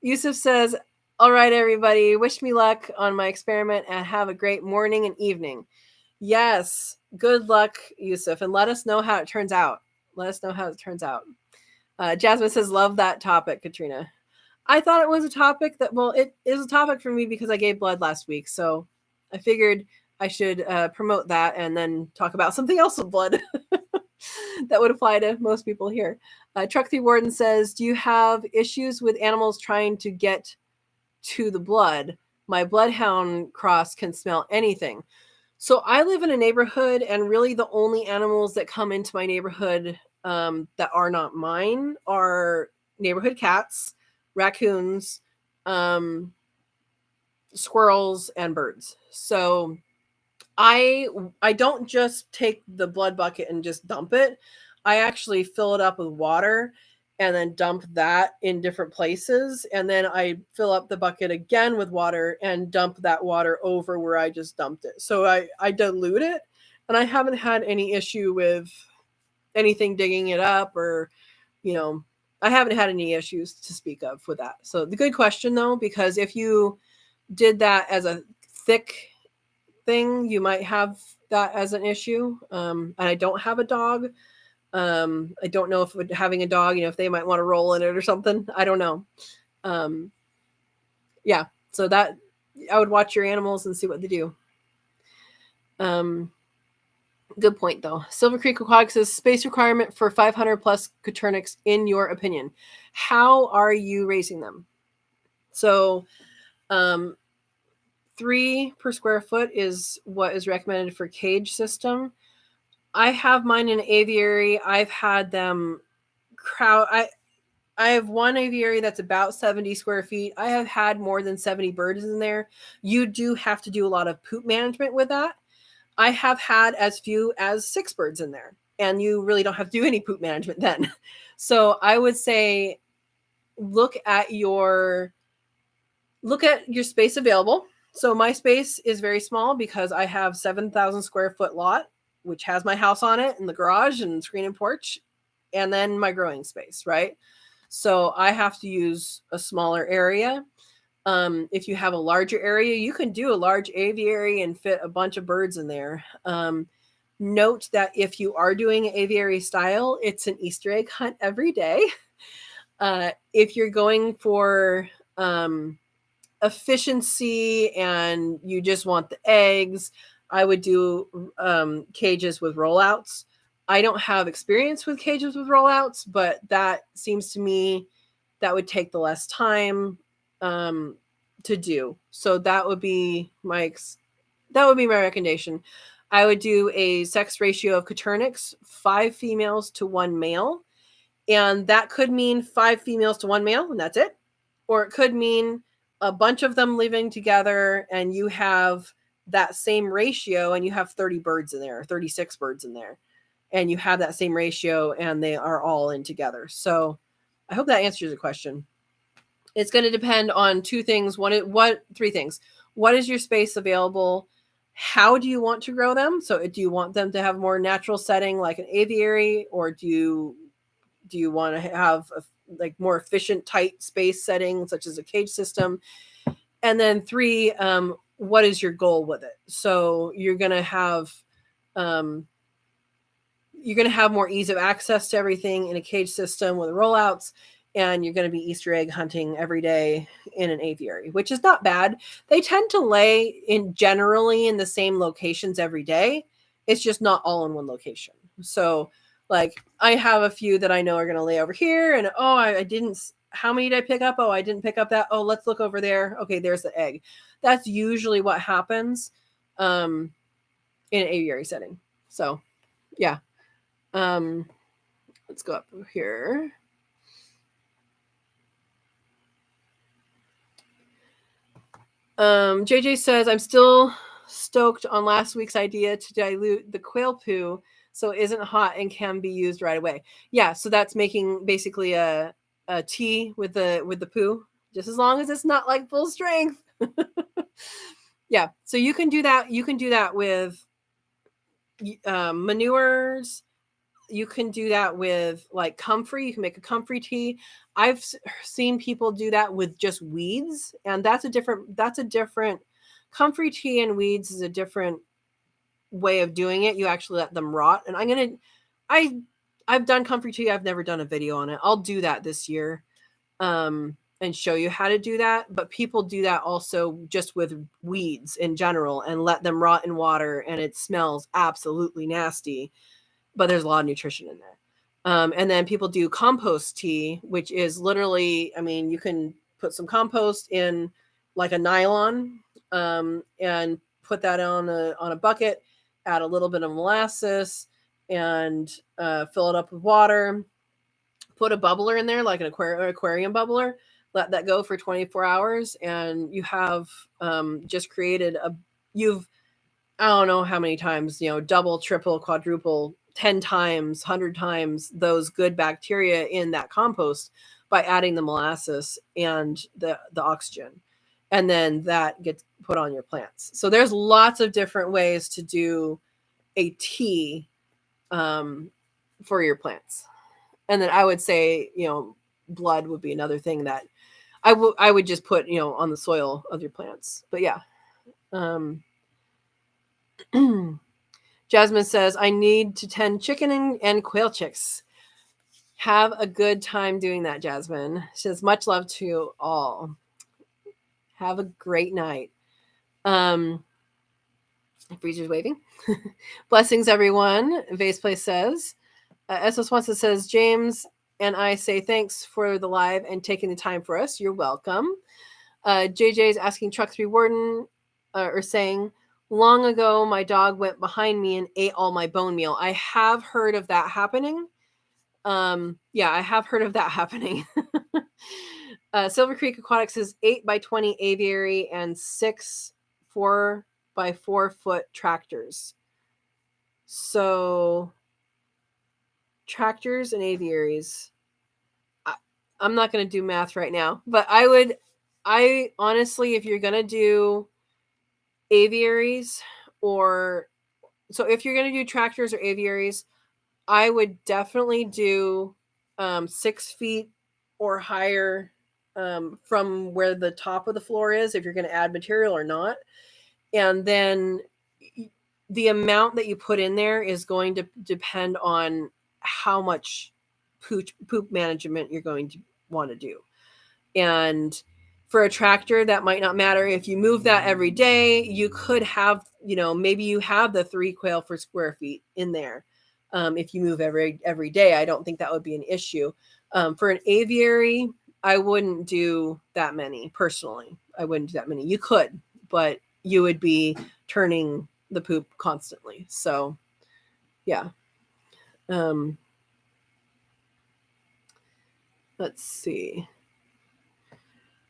Yusuf says, all right, everybody, wish me luck on my experiment and have a great morning and evening. Yes, good luck, Yusuf, and let us know how it turns out. Jasmine says, love that topic, Katrina. I thought it was a topic it is a topic for me because I gave blood last week. So I figured I should promote that and then talk about something else with blood that would apply to most people here. Truck the Warden says, do you have issues with animals trying to get to the blood? My bloodhound cross can smell anything. So I live in a neighborhood, and really the only animals that come into my neighborhood that are not mine are neighborhood cats, raccoons, squirrels, and birds. So I don't just take the blood bucket and just dump it. I actually fill it up with water and then dump that in different places, and then I fill up the bucket again with water and dump that water over where I just dumped it. So I dilute it, and I haven't had any issue with anything digging it up, or I haven't had any issues to speak of with that. So the good question though, because if you did that as a thick thing, you might have that as an issue. And I don't have a dog. I don't know if having a dog, if they might want to roll in it or something. I don't know. Yeah. So that I would watch your animals and see what they do. Good point though. Silver Creek Aquatics says space requirement for 500 plus Coternics in your opinion. How are you raising them? So, 3 per square foot is what is recommended for cage system. I have mine in an aviary. I've had them I have one aviary that's about 70 square feet. I have had more than 70 birds in there. You do have to do a lot of poop management with that. I have had as few as 6 birds in there, and you really don't have to do any poop management then. So I would say look at your space available. So my space is very small because I have 7,000 square foot lot, which has my house on it and the garage and screen and porch, and then my growing space, right? So I have to use a smaller area. If you have a larger area, you can do a large aviary and fit a bunch of birds in there. Note that if you are doing aviary style, it's an Easter egg hunt every day. If you're going for efficiency and you just want the eggs, I would do cages with rollouts. I don't have experience with cages with rollouts, but that seems to me that would take the less time to do. So that would be my recommendation. I would do a sex ratio of Coternics, 5 females to 1 male. And that could mean 5 females to 1 male, and that's it. Or it could mean a bunch of them living together and you have that same ratio and you have 30 birds in there, 36 birds in there. And you have that same ratio and they are all in together. So I hope that answers the question. It's going to depend on two things. Three things. What is your space available? How do you want to grow them? So do you want them to have more natural setting like an aviary, or do you want to have like more efficient, tight space setting, such as a cage system? And then three, what is your goal with it? So you're going to have more ease of access to everything in a cage system with rollouts, and you're going to be Easter egg hunting every day in an aviary, which is not bad. They tend to lay generally in the same locations every day. It's just not all in one location. So like I have a few that I know are going to lay over here, and I didn't. How many did I pick up? Oh, I didn't pick up that. Oh, let's look over there. Okay, there's the egg. That's usually what happens in an aviary setting. So yeah. Let's go up here. JJ says, I'm still stoked on last week's idea to dilute the quail poo so it isn't hot and can be used right away. Yeah, so that's making basically a tea with the poo, just as long as it's not like full strength. Yeah, so you can do that. You can do that with manures. You can do that with like comfrey. You can make a comfrey tea. I've seen people do that with just weeds, and that's a different comfrey tea, and weeds is a different way of doing it. You actually let them rot. And I've done comfrey tea. I've never done a video on it. I'll do that this year and show you how to do that. But people do that also just with weeds in general and let them rot in water, and it smells absolutely nasty. But there's a lot of nutrition in there. And then people do compost tea, which is literally, I mean, you can put some compost in like a nylon and put that on a bucket, add a little bit of molasses, and fill it up with water. Put a bubbler in there, like an aquarium bubbler. Let that go for 24 hours, and you have just created I don't know how many times, double, triple, quadruple, 10 times, 100 times those good bacteria in that compost by adding the molasses and the oxygen. And then that gets put on your plants. So there's lots of different ways to do a tea for your plants. And then I would say, blood would be another thing that I would just put, on the soil of your plants. But yeah. Jasmine says, I need to tend chicken and quail chicks. Have a good time doing that, Jasmine. She says, much love to all. Have a great night. Freezer's waving. Blessings, everyone. Vase Place says, S.O. Swanson says, James and I say thanks for the live and taking the time for us. You're welcome. JJ is asking Truck 3 Warden, or saying, long ago, my dog went behind me and ate all my bone meal. I have heard of that happening. Yeah, I have heard of that happening. Silver Creek Aquatics is 8x20 aviary and 6 4x4 foot tractors. So tractors and aviaries. I'm not going to do math right now, but I honestly, if you're going to do aviaries, if you're going to do tractors or aviaries, I would definitely do 6 feet or higher from where the top of the floor is, if you're going to add material or not. And then the amount that you put in there is going to depend on how much poop management you're going to want to do. And for a tractor, that might not matter. If you move that every day, you could have, maybe you have the 3 quail per square feet in there. If you move every day, I don't think that would be an issue. For an aviary, I wouldn't do that many personally. I wouldn't do that many. You could, but you would be turning the poop constantly. So yeah. Let's see.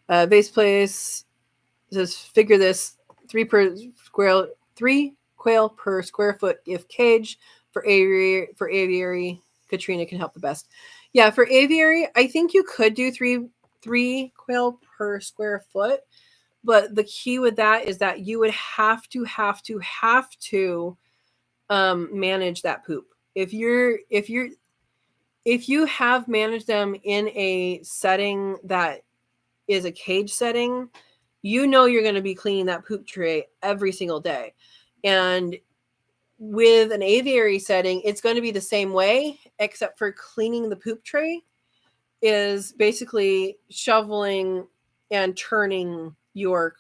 Base Place says, figure this 3 quail per square foot if cage. For aviary, Katrina can help the best. Yeah, for aviary, I think you could do 3 3 quail per square foot. But the key with that is that you would have to manage that poop. If you have managed them in a setting that is a cage setting, you know you're going to be cleaning that poop tray every single day. And with an aviary setting, it's going to be the same way, except for cleaning the poop tray is basically shoveling and turning your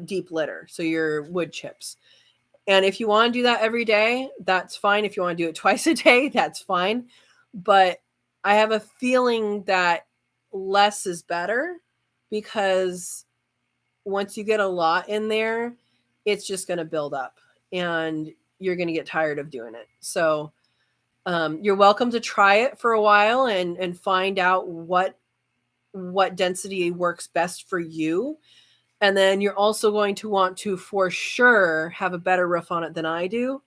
deep litter, so your wood chips. And if you want to do that every day, that's fine. If you want to do it twice a day, that's fine. But I have a feeling that less is better, because once you get a lot in there, it's just going to build up and you're going to get tired of doing it. So you're welcome to try it for a while and find out what density works best for you. And then you're also going to want to, for sure, have a better roof on it than I do,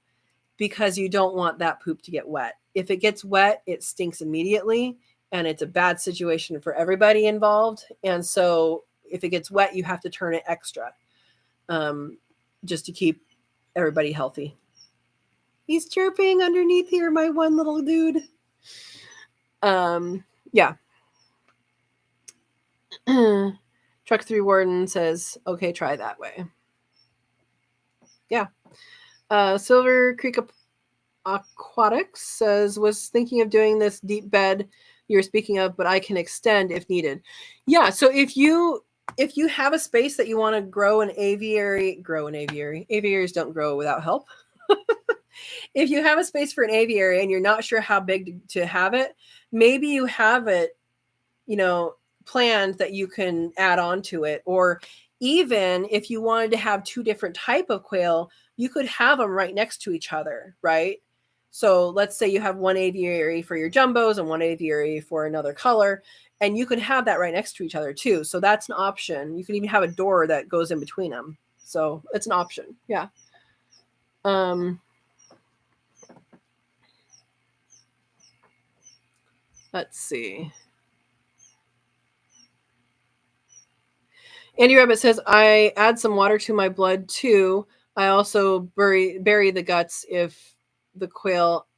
because you don't want that poop to get wet. If it gets wet, it stinks immediately, and it's a bad situation for everybody involved. And so if it gets wet, you have to turn it extra, just to keep everybody healthy. He's chirping underneath here, my one little dude. Yeah. Truck 3 Warden says, okay, try that way. Yeah. Silver Creek Aquatics says, was thinking of doing this deep bed you're speaking of, but I can extend if needed. Yeah, so if you have a space that you want to grow an aviary, aviaries don't grow without help. If you have a space for an aviary and you're not sure how big to have it, maybe you have it, planned that you can add on to it. Or even if you wanted to have 2 different type of quail, you could have them right next to each other, right? So let's say you have one aviary for your jumbos and one aviary for another color, and you can have that right next to each other too. So that's an option. You can even have a door that goes in between them. So it's an option. Yeah. Let's see. Andy Rabbit says, I add some water to my blood too. I also bury the guts if the quail,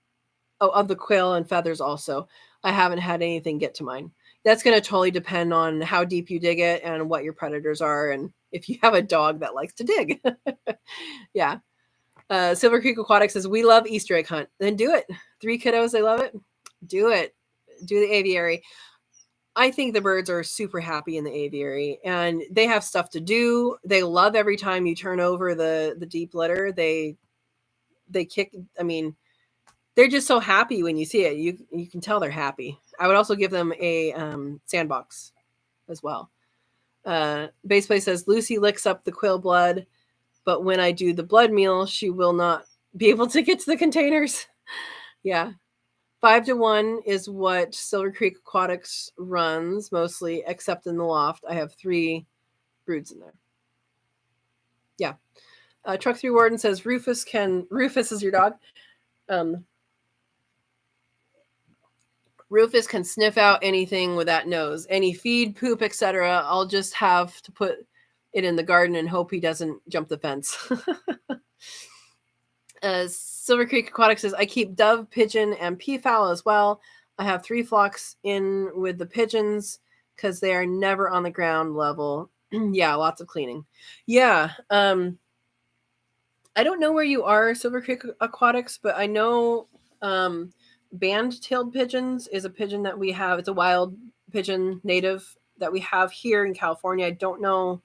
of the quail and feathers also. I haven't had anything get to mine. That's going to totally depend on how deep you dig it and what your predators are, and if you have a dog that likes to dig. Yeah. Silver Creek Aquatics says, we love Easter egg hunt. Then do it. 3 kiddos, they love it. Do it. Do the aviary. I think the birds are super happy in the aviary, and they have stuff to do. They love every time you turn over the deep litter. They kick. I mean, they're just so happy when you see it. You can tell they're happy. I would also give them a sandbox as well. Base Play says, Lucy licks up the quail blood, but when I do the blood meal, she will not be able to get to the containers. Yeah. 5-to-1 is what Silver Creek Aquatics runs mostly, except in the loft. I have 3 broods in there. Yeah. Truck 3 Warden says, Rufus is your dog. Rufus can sniff out anything with that nose. Any feed, poop, etc. I'll just have to put it in the garden and hope he doesn't jump the fence. Silver Creek Aquatics says, I keep dove, pigeon, and peafowl as well. I have 3 flocks in with the pigeons because they are never on the ground level. Yeah, lots of cleaning. Yeah. I don't know where you are, Silver Creek Aquatics, but I know band-tailed pigeons is a pigeon that we have. It's a wild pigeon, native, that we have here in California. I don't know.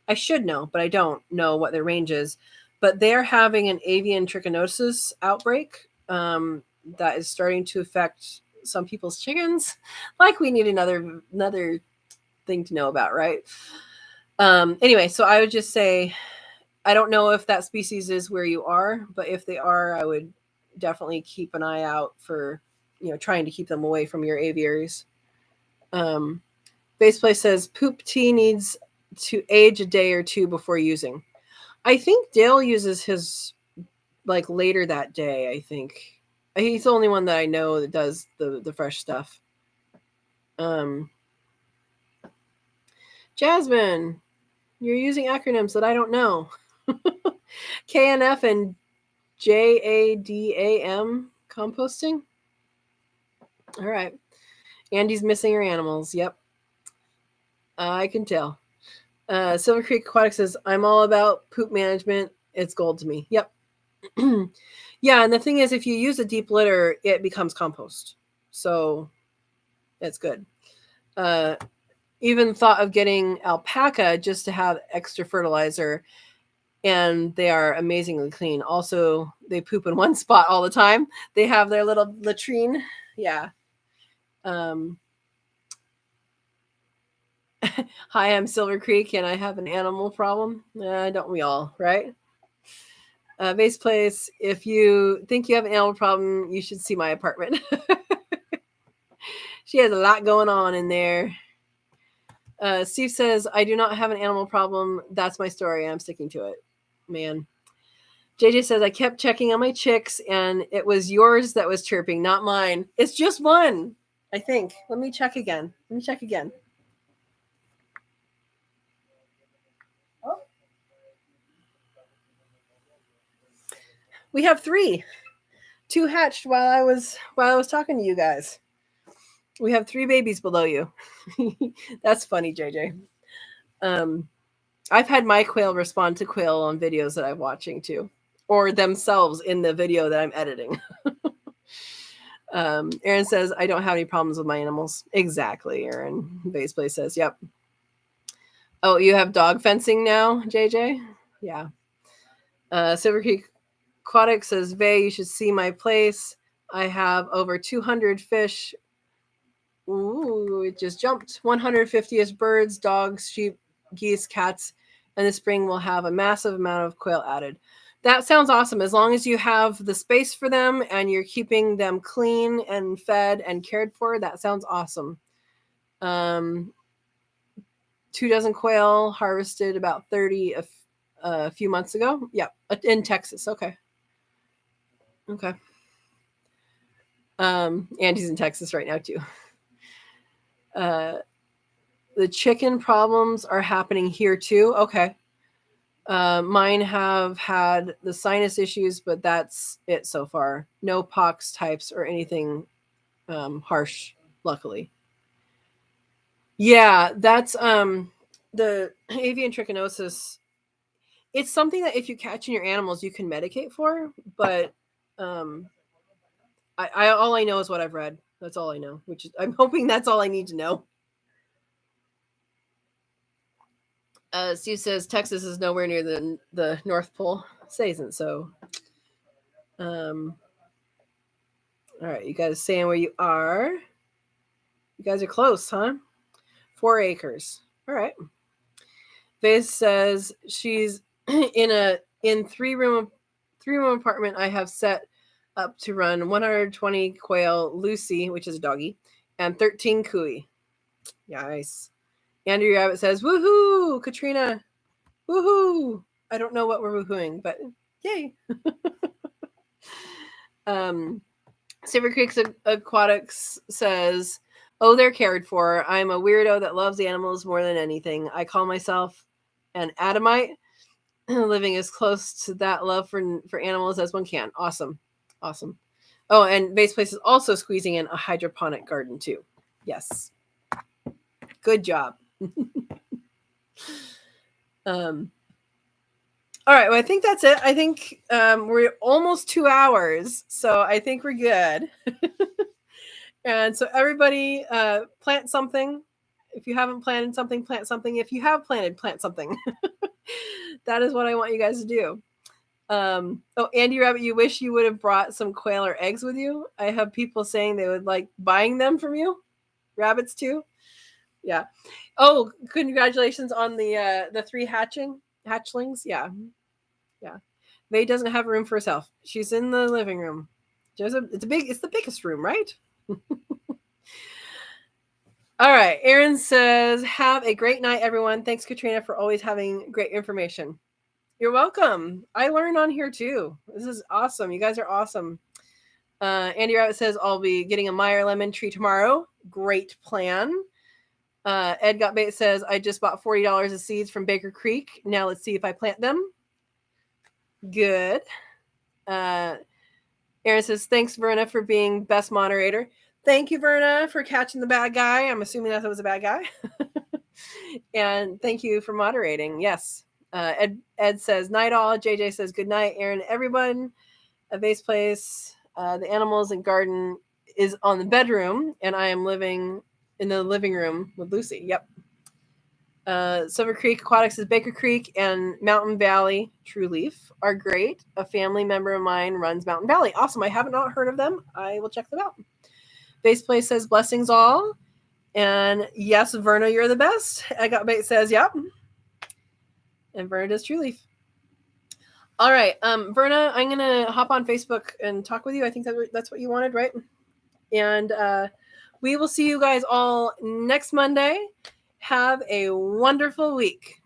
I should know, but I don't know what their range is. But they're having an avian trichinosis outbreak that is starting to affect some people's chickens. Like, we need another thing to know about, right? Anyway, so I would just say, I don't know if that species is where you are, but if they are, I would definitely keep an eye out for, trying to keep them away from your aviaries. Baseplay says, poop tea needs to age a day or 2 before using. I think Dale uses his later that day. I think he's the only one that I know that does the fresh stuff. Jasmine, you're using acronyms that I don't know. KNF and JADAM composting. All right. Andy's missing her animals. Yep. I can tell. Silver Creek Aquatic says, I'm all about poop management. It's gold to me. Yep. Yeah, and the thing is, if you use a deep litter, it becomes compost. So that's good. Even thought of getting alpaca just to have extra fertilizer, and they are amazingly clean. Also, they poop in one spot all the time. They have their little latrine. Yeah. Hi, I'm Silver Creek, and I have an animal problem. Don't we all, right? Base Place, if you think you have an animal problem, you should see my apartment. She has a lot going on in there. Steve says, I do not have an animal problem. That's my story. I'm sticking to it. Man. JJ says, I kept checking on my chicks, and it was yours that was chirping, not mine. It's just one, I think. Let me check again. Oh. We have 3. 2 hatched while I was talking to you guys. We have 3 babies below you. That's funny, JJ. I've had my quail respond to quail on videos that I'm watching too, or themselves in the video that I'm editing. Aaron says, I don't have any problems with my animals. Exactly, Aaron. Base Place says, yep. Oh, you have dog fencing now, JJ? Yeah. Silver Creek Aquatic says, Vay, you should see my place. I have over 200 fish. Ooh, it just jumped. 150th birds, dogs, sheep, geese, cats, and the spring will have a massive amount of quail added. That sounds awesome. As long as you have the space for them and you're keeping them clean and fed and cared for, that sounds awesome. 2 dozen quail harvested about 30 a few months ago. Yep, in Texas. Okay. Andy's in Texas right now too. The chicken problems are happening here too. Okay. Mine have had the sinus issues, but that's it so far. No pox types or anything harsh, luckily. Yeah, that's the avian trichinosis. It's something that if you catch in your animals, you can medicate for, but I all I know is what I've read. That's all I know, which is I'm hoping that's all I need to know. Steve says Texas is nowhere near the North Pole. It isn't so. All right, you guys saying where you are. You guys are close, huh? 4 acres. All right. Vase says she's in 3-room apartment. I have set up to run 120 quail, Lucy, which is a doggy, and 13 cooey. Nice. Andrew Rabbit says, woohoo, Katrina. Woohoo. I don't know what we're woohooing, but yay. Silver Creek Aquatics says, oh, they're cared for. I'm a weirdo that loves animals more than anything. I call myself an Adamite, living as close to that love for animals as one can. Awesome. Oh, and Base Place is also squeezing in a hydroponic garden too. Yes. Good job. All right. Well, I think that's it. I think we're almost 2 hours, so I think we're good. And so everybody plant something. If you haven't planted something, plant something. If you have planted, plant something. That is what I want you guys to do. Oh, Andy Rabbit, you wish you would have brought some quail or eggs with you. I have people saying they would like buying them from you. Rabbits too. Yeah. Oh, congratulations on the 3 hatchlings. Yeah. Vay doesn't have a room for herself. She's in the living room. It's the biggest room, right? All right. Aaron says, have a great night, everyone. Thanks, Katrina, for always having great information. You're welcome. I learn on here too. This is awesome. You guys are awesome. Andy Rabbit says, I'll be getting a Meyer lemon tree tomorrow. Great plan. Ed Got Bait says, I just bought $40 of seeds from Baker Creek. Now let's see if I plant them. Good. Aaron says, thanks, Verna, for being best moderator. Thank you, Verna, for catching the bad guy. I'm assuming that was a bad guy. And thank you for moderating. Yes. Ed says, night all. JJ says, good night, Aaron, everyone. A vase place. The animals and garden is on the bedroom, and I am living in the living room with Lucy. Yep. Silver Creek Aquatics is Baker Creek, and Mountain Valley True Leaf are great. A family member of mine runs Mountain Valley. Awesome. I have not heard of them. I will check them out. Base Place says blessings all. And yes, Verna, you're the best. I Got Bait says, yep. And Verna does True Leaf. All right. Verna, I'm going to hop on Facebook and talk with you. I think that's what you wanted, right? And we will see you guys all next Monday. Have a wonderful week.